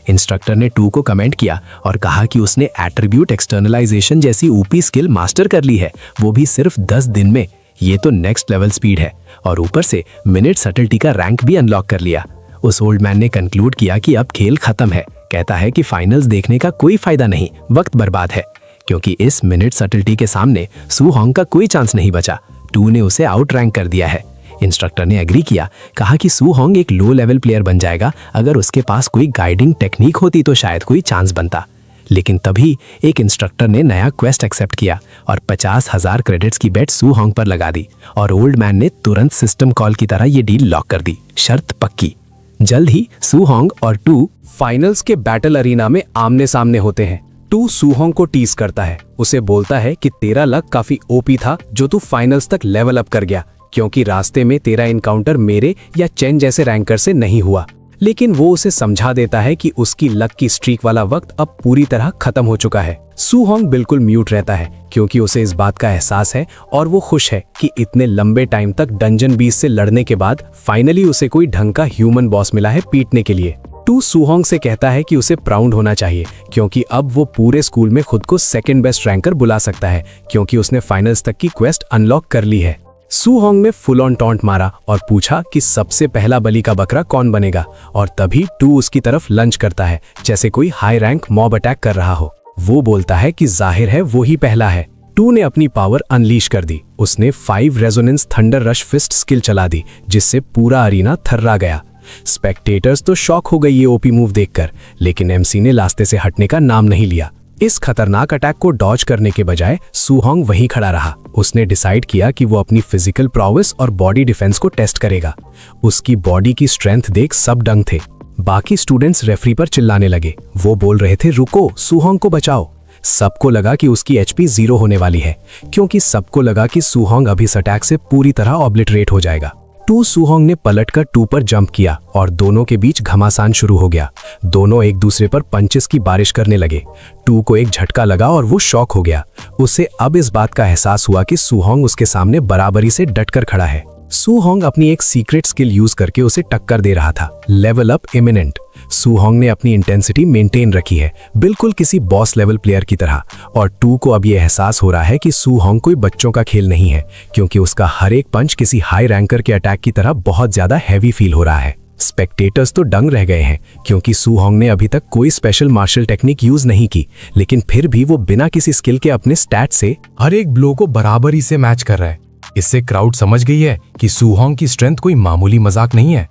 इंस्ट्रक्टर ने टू को कमेंट किया और कहा कि उसने एट्रीब्यूट एक्सटर्नलाइजेशन जैसी ऊपी स्किल मास्टर कर ली है, वो भी सिर्फ 10 दिन में। ये तो नेक्स्ट लेवल स्पीड है, और ऊपर से मिनट सटल्टी का रैंक भी अनलॉक कर लिया। उस ओल्ड मैन ने कंक्लूड किया कि अब खेल खत्म है। कहता है कि फाइनल्स देखने का कोई फायदा नहीं, वक्त बर्बाद है, क्योंकि इस मिनट सटल्टी के सामने सूहोंग का कोई चांस नहीं बचा। टू ने उसे आउट रैंक कर दिया है। इंस्ट्रक्टर ने एग्री किया, कहा कि सूहोंग एक लो लेवल प्लेयर बन जाएगा। अगर उसके पास कोई गाइडिंग टेक्निक होती तो शायद कोई चांस बनता। लेकिन तभी एक इंस्ट्रक्टर ने नया क्वेस्ट एक्सेप्ट किया और 50,000 क्रेडिट्स की बेट सूहोंग पर लगा दी, और ओल्ड मैन ने तुरंत सिस्टम कॉल की तरह ये डील लॉक कर दी। शर्त पक्की। जल्द ही सूहोंग और टू फाइनल्स के बैटल अरीना में आमने सामने होते हैं। टू सूहोंग को टीज करता है, उसे बोलता है कि तेरा लक काफी ओपी था जो तू फाइनल्स तक लेवल अप कर गया, क्योंकि रास्ते में तेरा इनकाउंटर मेरे या चेन जैसे रैंकर से नहीं हुआ। लेकिन वो उसे समझा देता है कि उसकी लक की स्ट्रीक वाला वक्त अब पूरी तरह खत्म हो चुका है। सू होंग बिल्कुल म्यूट रहता है क्योंकि उसे इस बात का एहसास है और वो खुश है कि इतने लंबे टाइम तक डंजन बीस्ट से लड़ने के बाद फाइनली उसे कोई ढंग का ह्यूमन बॉस मिला है पीटने के लिए। टू सू होंग से कहता है कि उसे प्राउड होना चाहिए क्योंकि अब वो पूरे स्कूल में खुद को सेकंड बेस्ट रैंकर बुला सकता है क्योंकि उसने फाइनल्स तक की क्वेस्ट अनलॉक कर ली है। सू होंग ने फुल ऑन टॉन्ट मारा और पूछा कि सबसे पहला बलि का बकरा कौन बनेगा, और तभी टू उसकी तरफ लंच करता है जैसे कोई हाई रैंक मॉब अटैक कर रहा हो। वो बोलता है कि जाहिर है वो ही पहला है। टू ने अपनी पावर अनलीश कर दी। उसने 5 resonance thunder rush fist skill चला दी जिससे पूरा अरीना थर्रा गया। स्पेक्टेटर्स तो शॉक हो गई ये ओपी मूव देखकर, लेकिन एमसी ने रास्ते से हटने का नाम नहीं लिया। इस खतरनाक अटैक को डॉज करने के बजाय सू होंग वहीं खड़ा रहा। उसने डिसाइड किया कि वो अपनी फिजिकल प्रोवेस और बॉडी डिफेंस को टेस्ट करेगा। उसकी बॉडी की स्ट्रेंथ देख सब दंग थे। बाकी स्टूडेंट्स रेफरी पर चिल्लाने लगे। वो बोल रहे थे रुको, सू होंग को बचाओ। सबको लगा कि उसकी एचपी 0 होने वाली है क्योंकि सबको लगा कि सू होंग अभी इस अटैक से पूरी तरह ऑब्लिटरेट हो जाएगा। टू सू होंग ने पलटकर टू पर जंप किया और दोनों के बीच घमासान शुरू हो गया। दोनों एक दूसरे पर पंचेस की बारिश करने लगे। टू को एक झटका लगा और वो शॉक हो गया। उसे अब इस बात का एहसास हुआ कि सू होंग उसके सामने बराबरी से डटकर खड़ा है। सू होंग अपनी एक सीक्रेट स्किल यूज करके उसे टक्कर दे रहा था, लेवल अप इमिनेंट। सू होंग ने अपनी इंटेंसिटी मेंटेन रखी है, बिल्कुल किसी बॉस लेवल प्लेयर की तरह। और टू को अब यह एहसास हो रहा है कि सू होंग कोई बच्चों का खेल नहीं है क्योंकि उसका हर एक पंच किसी हाई रैंकर के अटैक की तरह बहुत ज्यादा हैवी फील हो रहा है। स्पेक्टेटर्स तो दंग रह गए हैं क्योंकि सू होंग ने अभी तक कोई स्पेशल मार्शल टेक्निक यूज नहीं की, लेकिन फिर भी वो बिना किसी स्किल के अपने स्टैट से हर एक ब्लो को बराबरी से मैच कर रहा है। इससे क्राउड समझ गई है कि सू होंग की स्ट्रेंथ कोई मामूली मजाक नहीं है।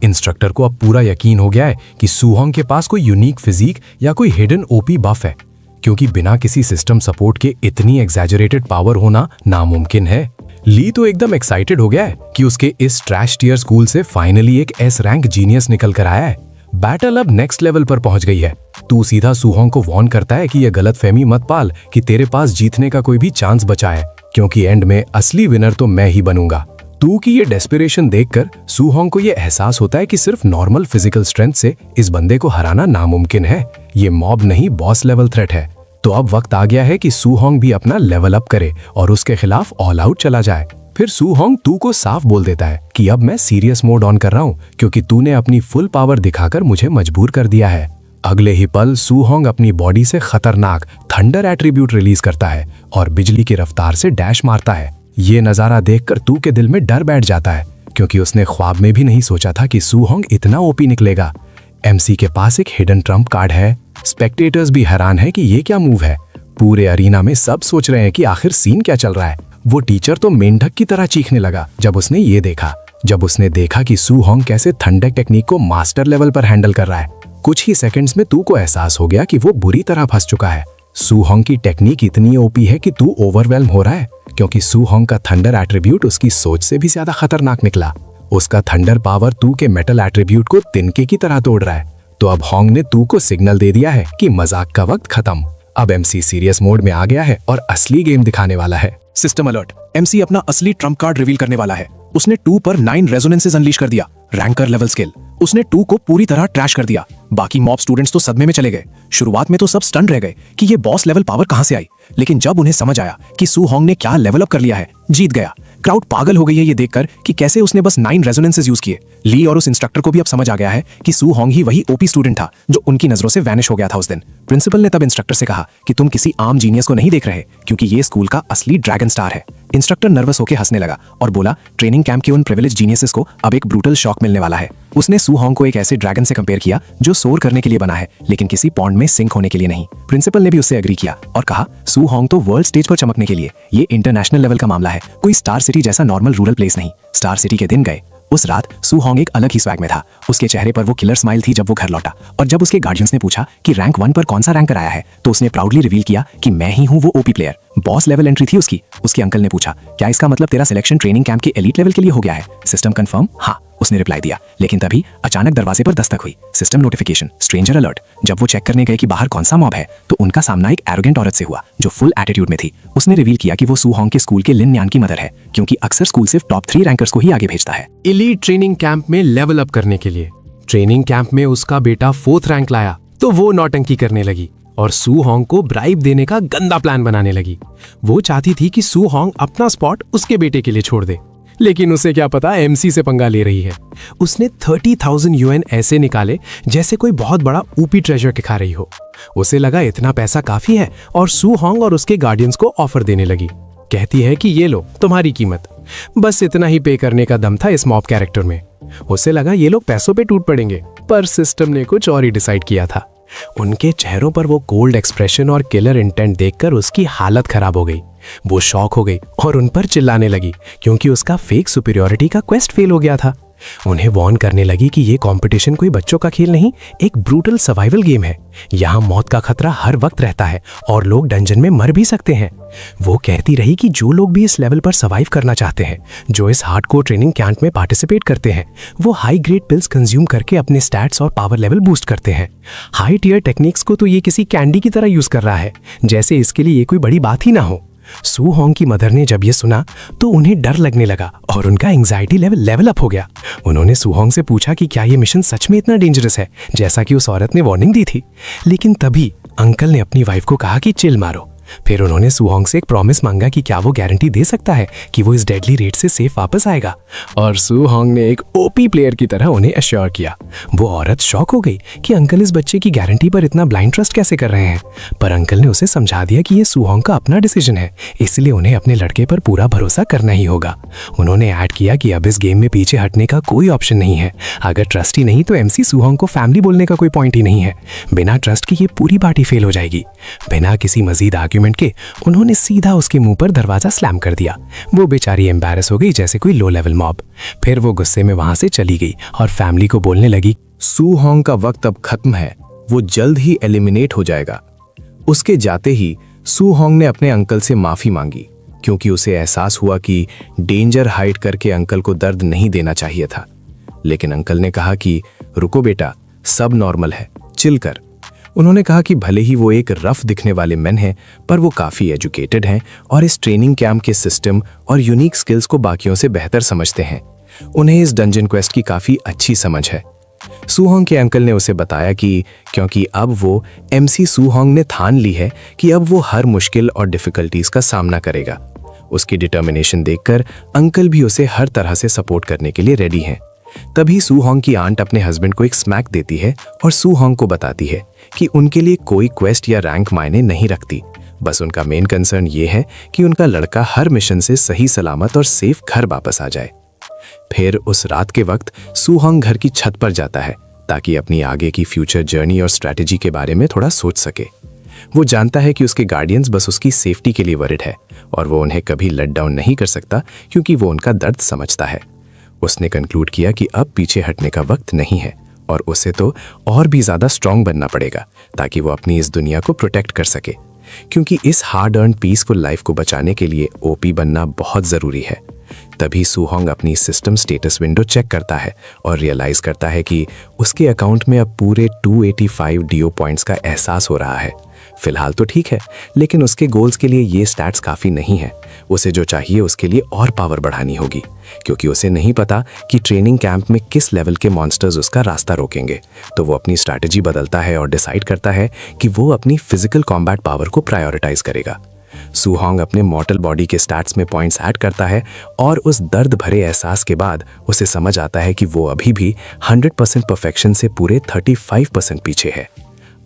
इंस्ट्रक्टर को अब पूरा यकीन हो गया है कि सू होंग के पास कोई यूनिक फिजिक या कोई हिडन ओपी बफ है, क्योंकि बिना किसी सिस्टम सपोर्ट के इतनी एग्जैजरेटेड पावर होना नामुमकिन है। ली तो एकदम एक्साइटेड हो गया है कि उसके इस ट्रैश टियर स्कूल से फाइनली एक एस रैंक जीनियस निकल कर आया है। बैटल अब नेक्स्ट लेवल पर पहुंच गई है। तू सीधा सू होंग को वार्न करता है कि यह गलतफहमी मत पाल कि तेरे पास जीतने का कोई भी चांस बचा है, क्योंकि एंड में असली विनर तो मैं ही बनूंगा। तू की ये डेस्पिरेशन देखकर सू होंग को ये एहसास होता है कि सिर्फ नॉर्मल फिजिकल स्ट्रेंथ से इस बंदे को हराना नामुमकिन है। ये मॉब नहीं, बॉस लेवल थ्रेट है। तो अब वक्त आ गया है कि सू होंग भी अपना लेवल अप करे और उसके खिलाफ ऑल आउट चला जाए। फिर सू होंग तू को साफ बोल देता है कि अब मैं सीरियस मोड ऑन कर रहा हूँ क्योंकि तूने अपनी फुल पावर दिखाकर मुझे मजबूर कर दिया है। अगले ही पल सू होंग अपनी बॉडी से खतरनाक थंडर एट्रीब्यूट रिलीज करता है और बिजली की रफ्तार से डैश मारता है। ये नजारा देखकर तू के दिल में डर बैठ जाता है क्योंकि उसने ख्वाब में भी नहीं सोचा था कि सू होंग इतना ओपी निकलेगा। एमसी के पास एक हिडन ट्रम्प कार्ड है। स्पेक्टेटर्स भी हैरान है कि ये क्या मूव है। पूरे अरीना में सब सोच रहे हैं कि आखिर सीन क्या चल रहा है। वो टीचर तो मेंढक की तरह चीखने लगा जब उसने ये देखा। जब उसने देखा कि सू होंग कैसे थंडर टेक्निक को मास्टर लेवल पर हैंडल कर रहा है। कुछ ही सेकंड्स में तू को एहसास हो गया कि वो बुरी तरह फंस चुका है। सू होंग की टेक्निक इतनी ओपी है कि तू ओवरवेल्म हो रहा है क्योंकि सू होंग का थंडर एट्रीब्यूट उसकी सोच से भी ज्यादा खतरनाक निकला। उसका थंडर पावर तू के मेटल एट्रीब्यूट को तिनके की तरह तोड़ रहा है। तो अब होंग ने तू को सिग्नल दे दिया है कि मजाक का वक्त खत्म। अब एमसी सीरियस मोड में आ गया है और असली गेम दिखाने वाला है। सिस्टम अलर्ट, एमसी अपना असली ट्रम्प कार्ड रिवील करने वाला है। उसने 2 पर 9 रेजोनेंसेस अनलीश कर दिया, रैंकर लेवल स्किल। उसने 2 को पूरी तरह ट्रैश कर दिया। बाकी मॉब स्टूडेंट्स तो सदमे में चले गए। शुरुआत में तो सब स्टन रह गए कि ये बॉस लेवल पावर कहां से आई, लेकिन जब उन्हें समझ आया कि सू होंग ने क्या लेवल अप कर लिया है, जीत गया। क्राउड पागल हो गई है ये देखकर कि कैसे उसने बस 9 रेजोनेंसेस यूज किए। ली और उस इंस्ट्रक्टर को भी अब समझ आ गया है कि सू होंग ही वही ओपी स्टूडेंट था जो उनकी नजरों से वैनिश हो गया था उस दिन। प्रिंसिपल ने तब इंस्ट्रक्टर से कहा कि तुम किसी आम जीनियस को नहीं देख रहे क्योंकि ये स्कूल का असली ड्रैगन स्टार है। इंस्ट्रक्टर नर्वस होकर हंसने लगा और बोला ट्रेनिंग कैंप के उन प्रिविलेज जीनियसेस को अब एक ब्रूटल शॉक मिलने वाला है। उसने सू होंग को एक ऐसे ड्रैगन से कंपेयर किया जो सोर करने के लिए बना है लेकिन किसी पॉन्ड में सिंक होने के लिए नहीं। प्रिंसिपल ने भी उससे एग्री किया और कहा सू होंग तो वर्ल्ड स्टेज पर चमकने के लिए, ये इंटरनेशनल लेवल का मामला है, कोई स्टार सिटी जैसा नॉर्मल रूरल प्लेस नहीं। स्टार सिटी के दिन गए। उस रात सू होंग एक अलग ही स्वैग में था। उसके चेहरे पर वो किलर स्माइल थी जब वो घर लौटा। और जब उसके गार्डियंस ने पूछा कि रैंक 1 पर कौन सा रैंकर आया है तो उसने प्राउडली रिवील किया कि मैं ही हूं वो OP player. Boss level entry थी उसकी। उसके अंकल ने पूछा क्या इसका मतलब तेरा सिलेक्शन ट्रेनिंग कैंप के एलीट लेवल के लिए हो गया है? System confirm? हाँ, उसने रिप्लाई दिया। लेकिन तभी अचानक दरवाजे पर दस्तक हुई। System notification, stranger alert. जब वो चेक करने गए कि बाहर कौन सा मॉब है तो उनका सामना एक एरोगेंट औरत से हुआ जो फुल एटीट्यूड में थी। उसने रिवील किया कि वो सू होंग के स्कूल के लिन न्यान की मदर है क्योंकि अक्सर स्कूल सिर्फ टॉप 3 रैंकर्स को ही आगे भेजता है। एलीट ट्रेनिंग कैंप में लेवल अप करने के लिए ट्रेनिंग कैंप में उसका बेटा 4th रैंक लाया तो वो नौटंकी करने लगी और सू होंग को ब्राइब देने का गंदा प्लान बनाने लगी। वो चाहती थी कि सू होंग अपना स्पॉट उसके बेटे के लिए छोड़ दे, लेकिन उसे क्या पता एमसी से पंगा ले रही है। उसने 30,000 UN ऐसे निकाले जैसे कोई बहुत बड़ा ऊपी ट्रेजर दिखा रही हो। उसे लगा इतना पैसा काफी है और सू होंग और उसके गार्डियंस को ऑफर देने लगी। कहती है कि ये लो तुम्हारी कीमत। बस इतना ही पे करने का दम था इस मॉब कैरेक्टर में। उसे लगा ये लोग पैसों पे टूट पड़ेंगे, पर सिस्टम ने कुछ और ही डिसाइड किया था। उनके चेहरों पर वो कोल्ड एक्सप्रेशन और किलर इंटेंट देखकर उसकी हालत खराब हो गई। वो शॉक हो गई और उन पर चिल्लाने लगी क्योंकि उसका फेक सुपीरियरिटी का क्वेस्ट फेल हो गया था। उन्हें वार्न करने लगी कि ये कंपटीशन कोई बच्चों का खेल नहीं, एक ब्रूटल सर्वाइवल गेम है। यहाँ मौत का खतरा हर वक्त रहता है और लोग डंजन में मर भी सकते हैं। वो कहती रही कि जो लोग भी इस लेवल पर सर्वाइव करना चाहते हैं, जो इस हार्डकोर ट्रेनिंग कैंप में पार्टिसिपेट करते हैं, वो हाई ग्रेड पिल्स कंज्यूम करके अपने स्टैट्स और पावर लेवल बूस्ट करते हैं। हाई टियर टेक्निक्स को तो ये किसी कैंडी की तरह यूज कर रहा है, जैसे इसके लिए ये कोई बड़ी बात ही ना हो। सू होंग की मदर ने जब ये सुना तो उन्हें डर लगने लगा और उनका एंजाइटी लेवल अप हो गया। उन्होंने सू होंग से पूछा कि क्या ये मिशन सच में इतना डेंजरस है जैसा कि उस औरत ने वार्निंग दी थी। लेकिन तभी अंकल ने अपनी वाइफ को कहा कि चिल मारो। फिर उन्होंने सू होंग से एक प्रॉमिस मांगा कि क्या वो गारंटी दे सकता है कि वो इस डेडली रेट से सेफ वापस आएगा, और सू होंग ने एक ओपी प्लेयर की तरह उन्हें अश्योर किया। वो औरत शॉक हो गई कि अंकल इस बच्चे की गारंटी पर इतना ब्लाइंड ट्रस्ट कैसे कर रहे हैं, पर अंकल ने उसे समझा दिया कि ये सू होंग का अपना डिसीजन है, इसलिए उन्हें अपने लड़के पर पूरा भरोसा करना ही होगा। उन्होंने ऐड किया कि अब इस गेम में पीछे हटने का कोई ऑप्शन नहीं है। अगर ट्रस्ट ही नहीं तो एमसी सू होंग को फैमिली बोलने का कोई पॉइंट ही नहीं है। बिना ट्रस्ट के ये पूरी पार्टी फेल हो जाएगी। बिना किसी मजीद आर्ग्यूमेंट के उन्होंने सीधा उसके मुंह पर दरवाजा स्लैम कर दिया। वो बेचारी एम्बैरस हो गई जैसे कोई लो लेवल मॉब। फिर वो गुस्से में वहां से चली गई और फैमिली को बोलने लगी, सू होंग का वक्त अब खत्म है, वो जल्द ही एलिमिनेट हो जाएगा। उसके जाते ही सू होंग ने अपने अंकल से माफी मांगी क्योंकि उसे एहसास हुआ कि डेंजर हाइड करके अंकल को दर्द नहीं देना चाहिए था। लेकिन अंकल ने कहा कि रुको बेटा, सब नॉर्मल है, चिल कर। उन्होंने कहा कि भले ही वो एक रफ दिखने वाले मैन हैं, पर वो काफ़ी एजुकेटेड हैं और इस ट्रेनिंग कैंप के सिस्टम और यूनिक स्किल्स को बाकियों से बेहतर समझते हैं। उन्हें इस डंजन क्वेस्ट की काफ़ी अच्छी समझ है। सू होंग के अंकल ने उसे बताया कि क्योंकि अब वो एमसी सू होंग ने ठान ली है कि अब वो हर मुश्किल और डिफ़िकल्टीज का सामना करेगा। उसकी डिटर्मिनेशन देखकर अंकल भी उसे हर तरह से सपोर्ट करने के लिए रेडी हैं। तभी सू होंग की आंट अपने हस्बैंड को एक स्मैक देती है और सू होंग को बताती है कि उनके लिए कोई क्वेस्ट या रैंक मायने नहीं रखती। बस उनका मेन कंसर्न ये है कि उनका लड़का हर मिशन से सही सलामत और सेफ घर वापस आ जाए। फिर उस रात के वक्त सू होंग घर की छत पर जाता है ताकि अपनी आगे की फ्यूचर जर्नी और स्ट्रैटेजी के बारे में थोड़ा सोच सके। वो जानता है कि उसके गार्डियंस बस उसकी सेफ्टी के लिए वरिड है और वो उन्हें कभी लेट डाउन नहीं कर सकता क्योंकि वो उनका दर्द समझता है। उसने कंक्लूड किया कि अब पीछे हटने का वक्त नहीं है और उसे तो और भी ज्यादा स्ट्रांग बनना पड़ेगा ताकि वो अपनी इस दुनिया को प्रोटेक्ट कर सके, क्योंकि इस हार्ड अर्न पीसफुल लाइफ को बचाने के लिए ओपी बनना बहुत जरूरी है। तभी सू होंग अपनी सिस्टम स्टेटस विंडो चेक करता है और रियलाइज करता है कि उसके अकाउंट में अब पूरे 285 डीओ पॉइंट्स का एहसास हो रहा है। फिलहाल तो ठीक है, लेकिन उसके गोल्स के लिए ये स्टैट्स काफ़ी नहीं है। उसे जो चाहिए उसके लिए और पावर बढ़ानी होगी, क्योंकि उसे नहीं पता कि ट्रेनिंग कैंप में किस लेवल के मॉन्स्टर्स उसका रास्ता रोकेंगे। तो वो अपनी स्ट्रैटेजी बदलता है और डिसाइड करता है कि वो अपनी फिजिकल कॉम्बैट पावर को प्रायोरिटाइज करेगा। सू होंग अपने मॉर्टल बॉडी के स्टैट्स में पॉइंट्स ऐड करता है और उस दर्द भरे एहसास के बाद उसे समझ आता है कि वो अभी भी 100% परफेक्शन से पूरे 35% पीछे है।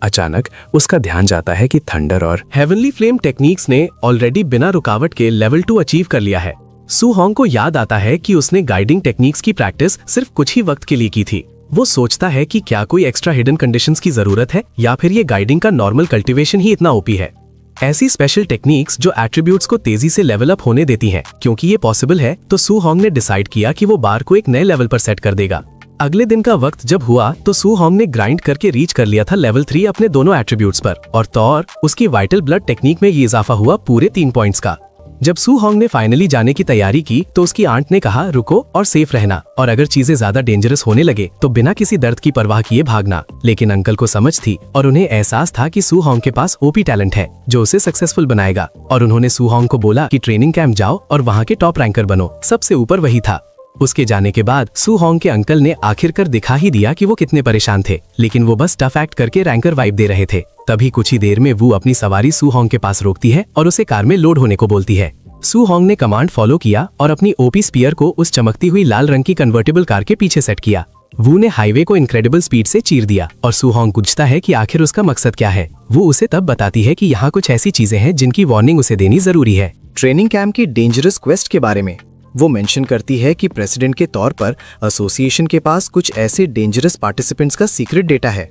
अचानक उसका ध्यान जाता है कि थंडर और हेवनली फ्लेम टेक्निक्स ने ऑलरेडी बिना रुकावट के लेवल 2 अचीव कर लिया है। सू होंग को याद आता है कि उसने गाइडिंग टेक्निक्स की प्रैक्टिस सिर्फ कुछ ही वक्त के लिए की थी। वो सोचता है कि क्या कोई एक्स्ट्रा हिडन कंडीशंस की जरूरत है या फिर ये गाइडिंग का नॉर्मल कल्टीवेशन ही इतना ओपी है। ऐसी स्पेशल टेक्निक्स जो एट्रीब्यूट्स को तेजी से लेवल अप होने देती हैं, क्योंकि ये पॉसिबल है तो सू होंग ने डिसाइड किया कि वो बार को एक नए लेवल पर सेट कर देगा। अगले दिन का वक्त जब हुआ तो सू होंग ने ग्राइंड करके रीच कर लिया था लेवल 3 अपने दोनों एट्रीब्यूट्स पर, और तो और उसकी वाइटल ब्लड टेक्निक में ये इजाफा हुआ पूरे 3 पॉइंट्स का। जब सू होंग ने फाइनली जाने की तैयारी की तो उसकी आंट ने कहा रुको और सेफ रहना, और अगर चीजें ज्यादा डेंजरस होने लगे तो बिना किसी दर्द की परवाह किए भागना। लेकिन अंकल को समझ थी और उन्हें एहसास था कि सू होंग के पास ओपी टैलेंट है जो उसे सक्सेसफुल बनाएगा, और उन्होंने सू होंग को बोला कि ट्रेनिंग कैंप जाओ और वहाँ के टॉप रैंकर बनो। सबसे ऊपर वही था। उसके जाने के बाद सू होंग के अंकल ने आखिरकार दिखा ही दिया कि वो कितने परेशान थे, लेकिन वो बस टफ एक्ट करके रैंकर वाइब दे रहे थे। तभी कुछ ही देर में वो अपनी सवारी सू होंग के पास रोकती है और उसे कार में लोड होने को बोलती है। सू होंग ने कमांड फॉलो किया और अपनी ओपी स्पीयर को उस चमकती हुई लाल रंग की कन्वर्टेबल कार के पीछे सेट किया। वू ने हाईवे को इनक्रेडिबल स्पीड से चीर दिया और सू होंग पूछता है कि आखिर उसका मकसद क्या है। वो उसे तब बताती है कि यहाँ कुछ ऐसी चीजें हैं जिनकी वार्निंग उसे देनी जरूरी है। ट्रेनिंग कैंप की डेंजरस क्वेस्ट के बारे में वो मेंशन करती है कि प्रेसिडेंट के तौर पर एसोसिएशन के पास कुछ ऐसे डेंजरस पार्टिसिपेंट्स का सीक्रेट डेटा है।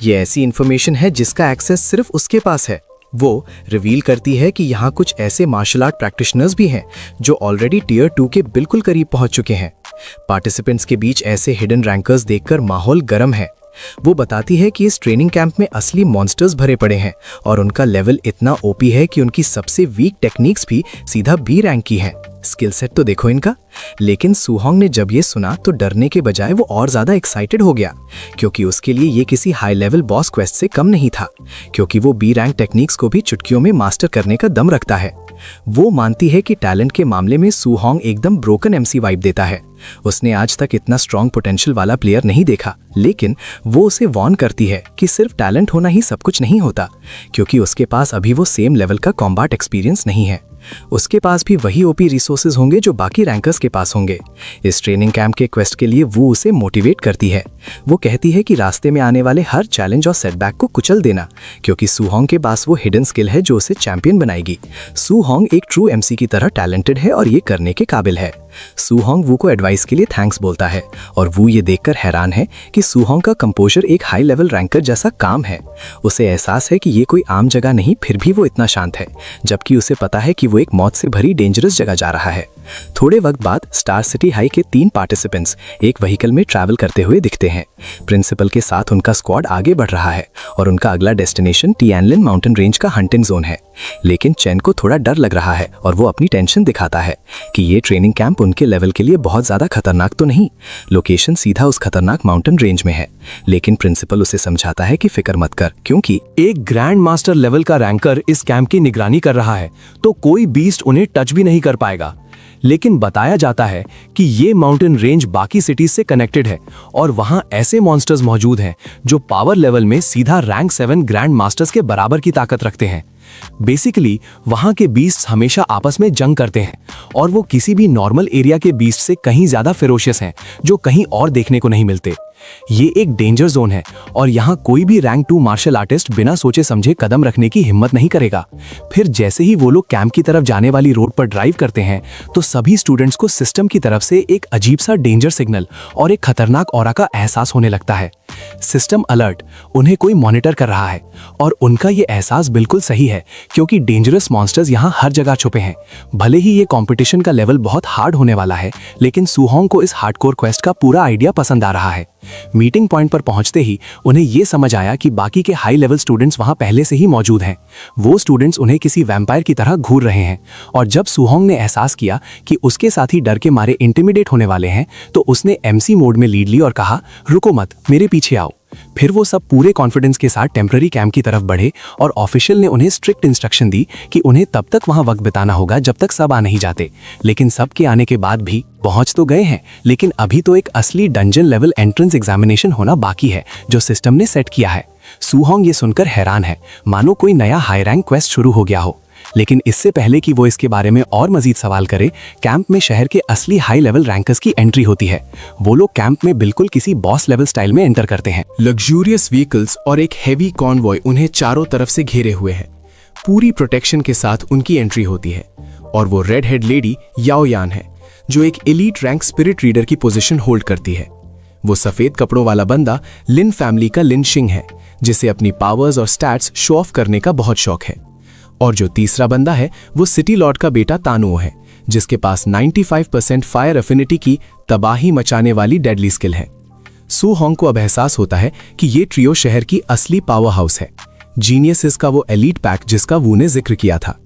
ये ऐसी इंफॉर्मेशन है जिसका एक्सेस सिर्फ उसके पास है। वो रिवील करती है कि यहाँ कुछ ऐसे मार्शल आर्ट प्रैक्टिशनर्स भी हैं जो ऑलरेडी टियर 2 के बिल्कुल करीब पहुंच चुके हैं। पार्टिसिपेंट्स के बीच ऐसे हिडन रैंकर्स देखकर माहौल गर्म है। वो बताती है कि इस ट्रेनिंग कैंप में असली मॉन्स्टर्स भरे पड़े हैं और उनका लेवल इतना ओपी है कि उनकी सबसे वीक टेक्निक्स भी सीधा बी रैंक की हैं। स्किल सेट तो देखो इनका। लेकिन सू होंग ने जब ये सुना तो डरने के बजाय वो और ज्यादा एक्साइटेड हो गया, क्योंकि उसके लिए ये किसी हाई लेवल बॉस क्वेस्ट से कम नहीं था, क्योंकि वो बी रैंक टेक्निक्स को भी चुटकियों में मास्टर करने का दम रखता है। वो मानती है कि टैलेंट के मामले में सू होंग एकदम ब्रोकन एमसी वाइब देता है। उसने आज तक इतना स्ट्रॉन्ग पोटेंशियल वाला प्लेयर नहीं देखा, लेकिन वो उसे वार्न करती है कि सिर्फ टैलेंट होना ही सब कुछ नहीं होता, क्योंकि उसके पास अभी वो सेम लेवल का कॉम्बैट एक्सपीरियंस नहीं है। उसके पास भी वही ओपी रिसोर्सेज होंगे जो बाकी रैंकर्स के पास होंगे। इस ट्रेनिंग कैंप के क्वेस्ट के लिए वो उसे मोटिवेट करती है। वो कहती है कि रास्ते में आने वाले हर चैलेंज और सेटबैक को कुचल देना, क्योंकि सू होंग के पास वो हिडन स्किल है जो उसे चैंपियन बनाएगी। सू होंग एक ट्रू एमसी की तरह टैलेंटेड है और ये करने के काबिल है। सू होंग वू को एडवाइस के लिए थैंक्स बोलता है और वो ये देखकर हैरान है कि सू होंग का कंपोजर एक हाई लेवल रैंकर जैसा काम है। उसे एहसास है कि ये कोई आम जगह नहीं, फिर भी वो इतना शांत है, जबकि उसे पता है कि वो एक मौत से भरी डेंजरस जगह जा रहा है। थोड़े वक्त बाद स्टार सिटी हाई के 3 पार्टिसिपेंट्स एक व्हीकल में ट्रैवल करते हुए दिखते हैं। प्रिंसिपल के साथ उनका स्क्वाड आगे बढ़ रहा है और उनका अगला डेस्टिनेशन टियानलिन माउंटेन रेंज का हंटिंग जोन है। लेकिन चेन को थोड़ा डर लग रहा है और वो अपनी टेंशन दिखाता है कि ये ट्रेनिंग कैंप उनके लेवल के लिए बहुत ज्यादा खतरनाक तो नहीं। लोकेशन सीधा उस खतरनाक माउंटेन रेंज में है, लेकिन प्रिंसिपल उसे समझाता है कि फिक्र मत कर, क्योंकि एक ग्रैंड मास्टर लेवल का रैंकर इस कैंप की निगरानी कर रहा है, तो कोई बीस्ट उन्हें टच भी नहीं कर पाएगा। लेकिन बताया जाता है कि ये माउंटेन रेंज बाकी सिटीज से कनेक्टेड है और वहां ऐसे मॉन्स्टर्स मौजूद हैं जो पावर लेवल में सीधा रैंक 7 ग्रैंड मास्टर्स के बराबर की ताकत रखते हैं। बेसिकली वहां के बीस्ट्स हमेशा आपस में जंग करते हैं और वो किसी भी नॉर्मल एरिया के बीस्ट से कहीं ज्यादा फेरोशियस हैं, जो कहीं और देखने को नहीं मिलते। ये एक डेंजर जोन है और यहाँ कोई भी रैंक 2 मार्शल आर्टिस्ट बिना सोचे समझे कदम रखने की हिम्मत नहीं करेगा। फिर जैसे ही वो लोग कैंप की तरफ जाने वाली रोड पर ड्राइव करते हैं तो सभी स्टूडेंट्स को सिस्टम की तरफ से एक अजीब सा डेंजर सिग्नल और एक खतरनाक ऑरा का एहसास होने लगता है। सिस्टम अलर्ट, उन्हें कोई मॉनिटर कर रहा है और उनका ये एहसास बिल्कुल सही है, क्योंकि डेंजरस मॉन्स्टर्स यहाँ हर जगह छुपे हैं। भले ही ये कंपटीशन का लेवल बहुत हार्ड होने वाला है, लेकिन सू होंग को इस हार्डकोर क्वेस्ट का पूरा आइडिया पसंद आ रहा है। मीटिंग पॉइंट पर पहुंचते ही उन्हें ये समझ आया कि बाकी के हाई लेवल स्टूडेंट्स वहां पहले से ही मौजूद हैं। वो स्टूडेंट्स उन्हें किसी वैम्पायर की तरह घूर रहे हैं और जब सू होंग ने एहसास किया कि उसके साथी डर के मारे इंटिमिडेट होने वाले हैं तो उसने एमसी मोड में लीड ली और कहा, रुको मत, मेरे पीछे आओ। फिर वो सब पूरे कॉन्फिडेंस के साथ टेम्पररी कैंप की तरफ बढ़े और ऑफिशियल ने उन्हें स्ट्रिक्ट इंस्ट्रक्शन दी कि उन्हें तब तक वहां वक्त बिताना होगा जब तक सब आ नहीं जाते। लेकिन सब के आने के बाद भी पहुंच तो गए हैं, लेकिन अभी तो एक असली डंजन लेवल एंट्रेंस एग्जामिनेशन होना बाकी है जो सिस्टम ने सेट किया है। सू होंग ये सुनकर हैरान है, मानो कोई नया हाई रैंक क्वेस्ट शुरू हो गया हो। लेकिन इससे पहले कि वो इसके बारे में और मजीद सवाल करे, कैंप में शहर के असली हाई लेवल रैंकर्स की एंट्री होती है। वो लोग कैंप में बिल्कुल किसी बॉस लेवल स्टाइल में एंटर करते हैं। लग्जूरियस व्हीकल्स और एक हेवी कॉन्वॉय उन्हें चारों तरफ से घेरे हुए है। पूरी प्रोटेक्शन के साथ उनकी एंट्री होती है और वो रेड हेड लेडी याओ यान है, जो एक एलीट रैंक स्पिरिट रीडर की पोजीशन होल्ड करती है। वो सफेद कपड़ों वाला बंदा लिन फैमिली का लिन शिंग है, जिसे अपनी पावर्स और स्टैट्स शो ऑफ करने का बहुत शौक है। और जो तीसरा बंदा है वो सिटी लॉर्ड का बेटा तानुओ है, जिसके पास 95% फायर एफिनिटी की तबाही मचाने वाली डेडली स्किल है। सू होंग को अब एहसास होता है कि ये ट्रियो शहर की असली पावर हाउस है, जीनियसेस का वो एलीट पैक जिसका वू ने जिक्र किया था।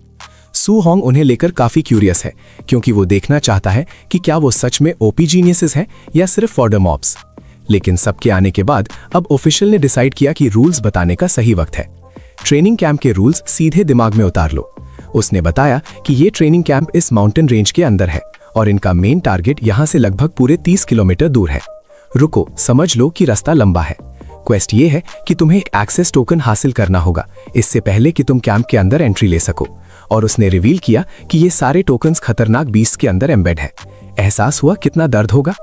सू होंग उन्हें लेकर काफी क्यूरियस है, क्योंकि वो देखना चाहता है कि क्या वो सच में ओपी जीनियसेस हैं या सिर्फ फॉर्डर मॉब्स। लेकिन सबके आने के बाद अब ऑफिशियल ने डिसाइड किया कि रूल्स बताने का सही वक्त है। ट्रेनिंग कैंप के रूल्स सीधे दिमाग में उतार लो। उसने बताया कि ये ट्रेनिंग कैंप इस माउंटेन रेंज के अंदर है और इनका मेन टारगेट यहाँ से लगभग पूरे 30 किलोमीटर दूर है। रुको, समझ लो कि रास्ता लंबा है। क्वेस्ट ये है कि तुम्हें एक एक्सेस टोकन हासिल करना होगा इससे पहले कि तुम कैंप के अंदर एंट्री ले सको। और उसने रिवील किया कि ये सारे टोकन्स खतरनाक बीस्ट के अंदर एम्बेड है। एहसास हुआ कितना दर्द होगा?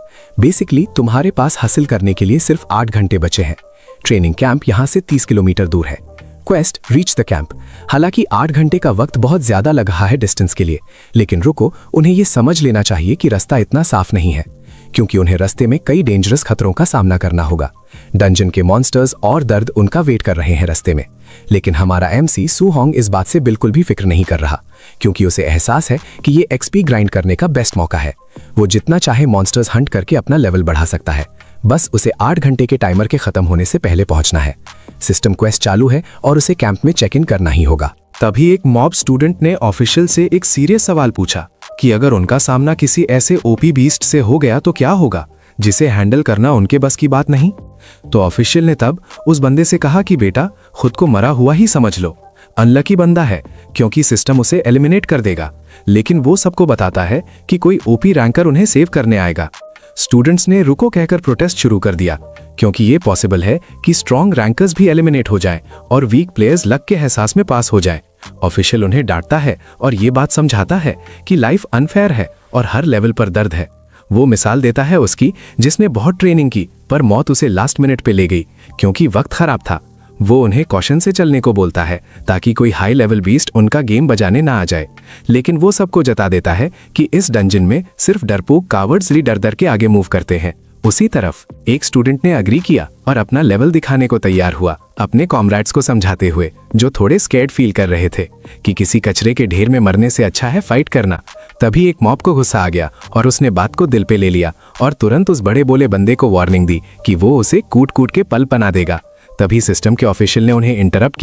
बेसिकली तुम्हारे पास हासिल करने के लिए सिर्फ 8 घंटे बचे हैं। ट्रेनिंग कैंप यहाँ से 30 किलोमीटर दूर है। Quest reach the camp. हालांकि 8 घंटे का वक्त बहुत ज्यादा लग रहा है डिस्टेंस के लिए, लेकिन रुको, उन्हें यह समझ लेना चाहिए कि रास्ता इतना साफ नहीं है, क्योंकि उन्हें रास्ते में कई डेंजरस खतरों का सामना करना होगा। डंजन के मॉन्स्टर्स और दर्द उनका वेट कर रहे हैं रास्ते में। लेकिन हमारा एमसी सू होंग इस बात से बिल्कुल भी फिक्र नहीं कर रहा, क्योंकि उसे एहसास है कि ये एक्सपी ग्राइंड करने का बेस्ट मौका है। वो जितना चाहे मॉन्स्टर्स हंट करके अपना लेवल बढ़ा सकता है, बस उसे 8 घंटे के टाइमर के खत्म होने से पहले पहुंचना है। सिस्टम क्वेस्ट चालू है और उसे कैंप में चेक इन करना ही होगा। तभी एक मॉब स्टूडेंट ने ऑफिशियल से एक सीरियस सवाल पूछा कि अगर उनका सामना किसी ऐसे ओपी बीस्ट से हो गया तो क्या होगा, जिसे हैंडल करना उनके बस की बात नहीं। तो ऑफिशियल ने तब उस बंदे से कहा कि बेटा, खुद को मरा हुआ ही समझ लो। अनलकी बंदा है, क्योंकि सिस्टम उसे एलिमिनेट कर देगा, लेकिन वो सबको बताता है कि कोई ओपी रैंकर उन्हें सेव करने आएगा। स्टूडेंट्स ने रुको कहकर प्रोटेस्ट शुरू कर दिया, क्योंकि ये पॉसिबल है कि स्ट्रॉन्ग रैंकर्स भी एलिमिनेट हो जाएं और वीक प्लेयर्स लक के एहसास में पास हो जाएं। ऑफिशियल उन्हें डांटता है और ये बात समझाता है कि लाइफ अनफेयर है और हर लेवल पर दर्द है। वो मिसाल देता है उसकी, जिसने बहुत ट्रेनिंग की पर मौत उसे लास्ट मिनट पे ले गई क्योंकि वक्त खराब था। वो उन्हें कॉशन से चलने को बोलता है ताकि कोई हाई लेवल बीस्ट उनका गेम बजाने ना आ जाए, लेकिन वो सबको जता देता है कि इस डंजन में सिर्फ डरपोक कावर्ड्स ही डर डर के आगे मूव करते हैं। उसी तरफ एक स्टूडेंट ने अग्री किया और अपना लेवल दिखाने को तैयार हुआ, अपने कॉमरेड्स को समझाते हुए, जो थोड़े स्कैर्ड फील कर रहे थे कि किसी कचरे के ढेर में मरने से अच्छा है फाइट करना। तभी एक मॉब को गुस्सा आ गया और उसने बात को दिल पे ले लिया और तुरंत उस बड़े बोले बंदे को वार्निंग दी कि वो उसे कूट कूट के पल बना देगा। तभी सिस्टम के ऑफिशियल ने उन्हें इंटरप्ट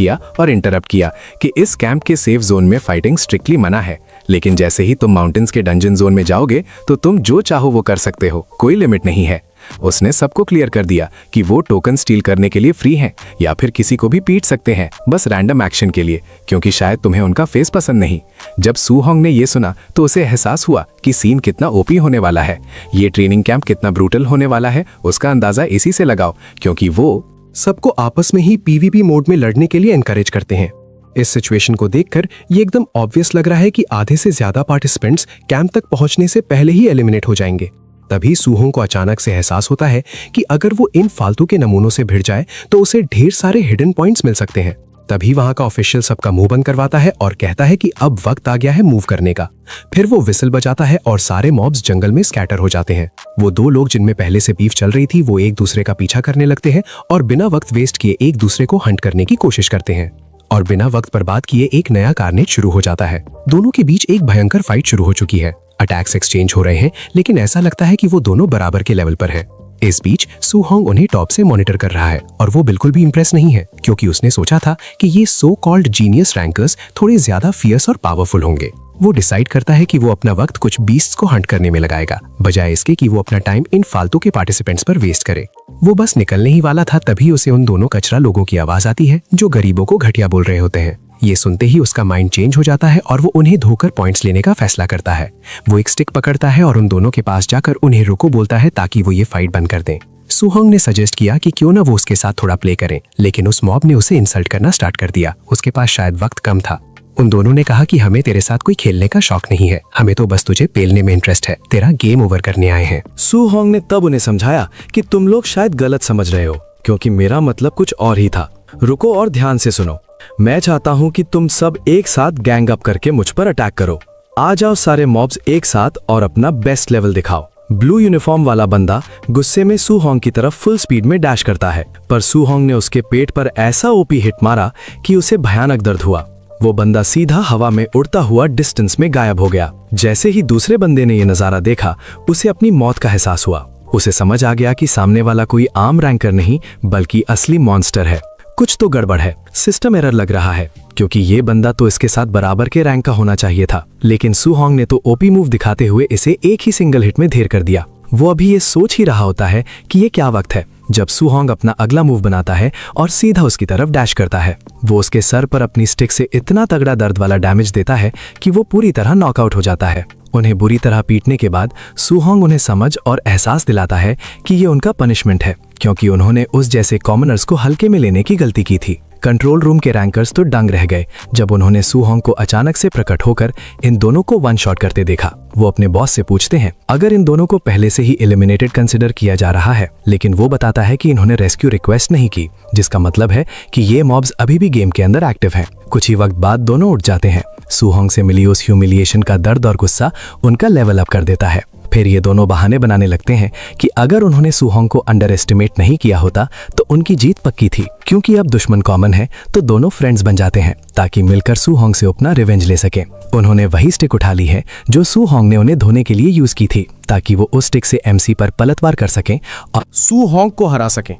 किया कि इस कैंप के सेफ जोन में फाइटिंग स्ट्रिक्टली मना है, लेकिन जैसे ही तुम माउंटेन्स के डंजन जोन में जाओगे तो तुम जो चाहो वो कर सकते हो, कोई लिमिट नहीं है। उसने सबको क्लियर कर दिया कि वो टोकन स्टील करने के लिए फ्री हैं या फिर किसी को भी पीट सकते हैं, बस रैंडम एक्शन के लिए, क्योंकि शायद तुम्हें उनका फेस पसंद नहीं। जब सू होंग ने ये सुना तो उसे एहसास हुआ कि सीन कितना ओपी होने वाला है, ये ट्रेनिंग कैंप कितना ब्रूटल होने वाला है। उसका अंदाजा इसी से लगाओ, क्योंकि वो सबको आपस में ही पीवीपी मोड में लड़ने के लिए एनकरेज करते हैं। इस सिचुएशन को देखकर ये एकदम ऑब्वियस लग रहा है कि आधे से ज्यादा पार्टिसिपेंट्स कैंप तक पहुंचने से पहले ही एलिमिनेट हो जाएंगे। तभी सूहोंग को अचानक से एहसास होता है कि अगर वो इन फालतू के नमूनों से भिड़ जाए तो उसे ढेर सारे हिडन पॉइंट्स मिल सकते हैं। तभी वहां का ऑफिशियल सबका मुंह बंद करवाता है और कहता है कि अब वक्त आ गया है मूव करने का। फिर वो विसल बजाता है और सारे मॉब्स जंगल में स्कैटर हो जाते हैं। वो 2 लोग जिनमें पहले से बीफ चल रही थी, वो एक दूसरे का पीछा करने लगते हैं और बिना वक्त वेस्ट किए एक दूसरे को हंट करने की कोशिश करते हैं। और बिना वक्त बर्बाद किए एक नया कार्नेज शुरू हो जाता है। दोनों के बीच एक भयंकर फाइट शुरू हो चुकी है। अटैक्स एक्सचेंज हो रहे हैं, लेकिन ऐसा लगता है कि वो दोनों बराबर के लेवल पर हैं। इस बीच सू होंग उन्हें टॉप से मॉनिटर कर रहा है और वो बिल्कुल भी इंप्रेस नहीं है, क्योंकि उसने सोचा था कि ये सो कॉल्ड जीनियस रैंकर्स थोड़े ज्यादा फियर्स और पावरफुल होंगे। वो डिसाइड करता है कि वो अपना वक्त कुछ बीस्ट्स को हंट करने में लगाएगा, बजाय इसके कि वो अपना टाइम इन फालतू के पार्टिसिपेंट्स पर वेस्ट करे। वो बस निकलने ही वाला था, तभी उसे उन दोनों कचरा लोगों की आवाज आती है जो गरीबों को घटिया बोल रहे होते हैं। ये सुनते ही उसका माइंड चेंज हो जाता है और वो उन्हें धोकर पॉइंट्स लेने का फैसला करता है। वो एक स्टिक पकड़ता है और उन दोनों के पास जाकर उन्हें रुको बोलता है ताकि वो ये फाइट बंद कर दें। सू होंग ने सजेस्ट किया कि क्यों ना वो उसके साथ थोड़ा प्ले करें, लेकिन उस मॉब ने उसे इंसल्ट करना स्टार्ट कर दिया। उसके पास शायद वक्त कम था। उन दोनों ने कहा कि हमें तेरे साथ कोई खेलने का शौक नहीं है, हमें तो बस तुझे पेलने में इंटरेस्ट है, तेरा गेम ओवर करने आए हैं। सू होंग ने तब उन्हें समझाया कि तुम लोग शायद गलत समझ रहे हो, क्योंकि मेरा मतलब कुछ और ही था। रुको और ध्यान से सुनो। मैं चाहता हूं कि तुम सब एक साथ गैंग अप करके मुझ पर अटैक करो। आ जाओ सारे मॉब्स एक साथ और अपना बेस्ट लेवल दिखाओ। ब्लू यूनिफॉर्म वाला बंदा गुस्से में सू होंग की तरफ फुल स्पीड में डैश करता है, पर सू होंग ने उसके पेट पर ऐसा ओपी हिट मारा कि उसे भयानक दर्द हुआ। वो बंदा सीधा हवा में उड़ता हुआ डिस्टेंस में गायब हो गया। जैसे ही दूसरे बंदे ने यह नजारा देखा, उसे अपनी मौत का एहसास हुआ। उसे समझ आ गया कि सामने वाला कोई आम रैंकर नहीं बल्कि असली मॉन्स्टर है। कुछ तो गड़बड़ है, सिस्टम एरर लग रहा है, क्योंकि ये बंदा तो इसके साथ बराबर के रैंक का होना चाहिए था, लेकिन सू होंग ने तो ओपी मूव दिखाते हुए इसे एक ही सिंगल हिट में ढेर कर दिया। वो अभी ये सोच ही रहा होता है कि ये क्या वक्त है, जब सू होंग अपना अगला मूव बनाता है और सीधा उसकी तरफ डैश करता है। वो उसके सर पर अपनी स्टिक से इतना तगड़ा दर्द वाला डैमेज देता है कि वो पूरी तरह नॉकआउट हो जाता है उन्हें बुरी तरह पीटने के बाद सूहोंग उन्हें समझ और एहसास दिलाता है कि ये उनका पनिशमेंट है, क्योंकि उन्होंने उस जैसे कॉमनर्स को हल्के में लेने की गलती की थी। कंट्रोल रूम के रैंकर्स तो दंग रह गए जब उन्होंने सूहोंग को अचानक से प्रकट होकर इन दोनों को वन शॉट करते देखा। वो अपने बॉस से पूछते हैं अगर इन दोनों को पहले से ही एलिमिनेटेड कंसिडर किया जा रहा है, लेकिन वो बताता है कि इन्होंने रेस्क्यू रिक्वेस्ट नहीं की, जिसका मतलब है कि ये मॉब्स अभी भी गेम के अंदर एक्टिव हैं। कुछ ही वक्त बाद दोनों उठ जाते हैं। सूहोंग से मिली उस ह्यूमिलिएशन का दर्द और गुस्सा उनका लेवल अप कर देता है। फिर ये दोनों बहाने बनाने लगते हैं कि अगर उन्होंने सूहोंग को अंडर एस्टिमेट नहीं किया होता तो उनकी जीत पक्की थी। क्योंकि अब दुश्मन कॉमन है तो दोनों फ्रेंड्स बन जाते हैं ताकि मिलकर सूहोंग से अपना रिवेंज ले सकें। उन्होंने वही स्टिक उठा ली है जो सूहोंग ने उन्हें धोने के लिए यूज की थी, ताकि वो उस स्टिक से एमसी पर पलटवार कर सकें और सूहोंग को हरा सकें।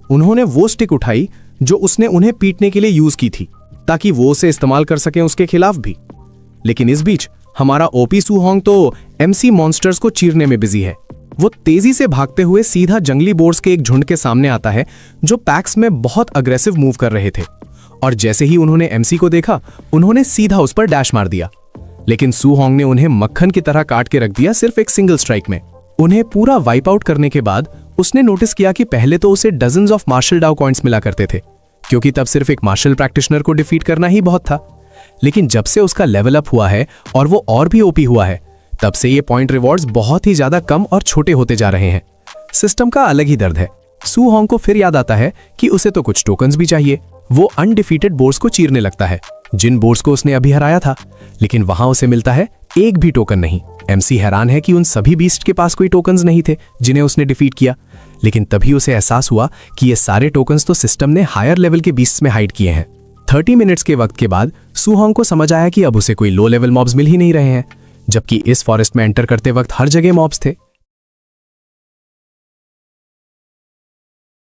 उन्होंने वो स्टिक उठाई जो उसने उन्हें पीटने के लिए यूज की थी, ताकि वो उसे इस्तेमाल कर सकें उसके खिलाफ भी। लेकिन इस बीच हमारा ओपी सूहोंग तो एमसी मॉन्स्टर्स को चीरने में बिजी है। वो तेजी से भागते हुए सीधा जंगली बोर्ड्स के एक झुंड के सामने आता है जो पैक्स में बहुत अग्रेसिव मूव कर रहे थे, और जैसे ही उन्होंने एमसी को देखा उन्होंने सीधा उस पर डैश मार दिया। लेकिन सूहोंग ने उन्हें मक्खन की तरह काट के रख दिया सिर्फ एक सिंगल स्ट्राइक में। उन्हें पूरा वाइप आउट करने के बाद उसने नोटिस किया कि पहले तो उसे डजन्स ऑफ मार्शल डाउ पॉइंट्स मिला करते थे, क्योंकि तब सिर्फ एक मार्शल प्रैक्टिशनर को डिफीट करना ही बहुत था। लेकिन जब से उसका लेवल अप हुआ है और वो और भी ओपी हुआ है, तब से ये पॉइंट रिवॉर्ड्स बहुत ही ज्यादा कम और छोटे होते जा रहे हैं। सिस्टम का अलग ही दर्द है। सूहोंग को फिर याद आता है कि उसे तो कुछ टोकन्स भी चाहिए। वो अनडिफीटेड बोर्ड्स को चीरने लगता है, जिन बोर्ड्स को उसने अभी हराया था, लेकिन वहां उसे मिलता है एक भी टोकन नहीं। एमसी हैरान है कि उन सभी बीस्ट के पास कोई टोकन्स नहीं थे जिन्हें उसने डिफीट किया। लेकिन तभी उसे एहसास हुआ कि ये सारे टोकन्स तो सिस्टम ने हायर लेवल के बीस्ट्स में हाइड किए हैं। 30 मिनट्स के वक्त के बाद सूहोंग को समझ आया कि अब उसे कोई लो लेवल मॉब्स मिल ही नहीं रहे हैं, जबकि इस फॉरेस्ट में एंटर करते वक्त हर जगह मॉब्स थे।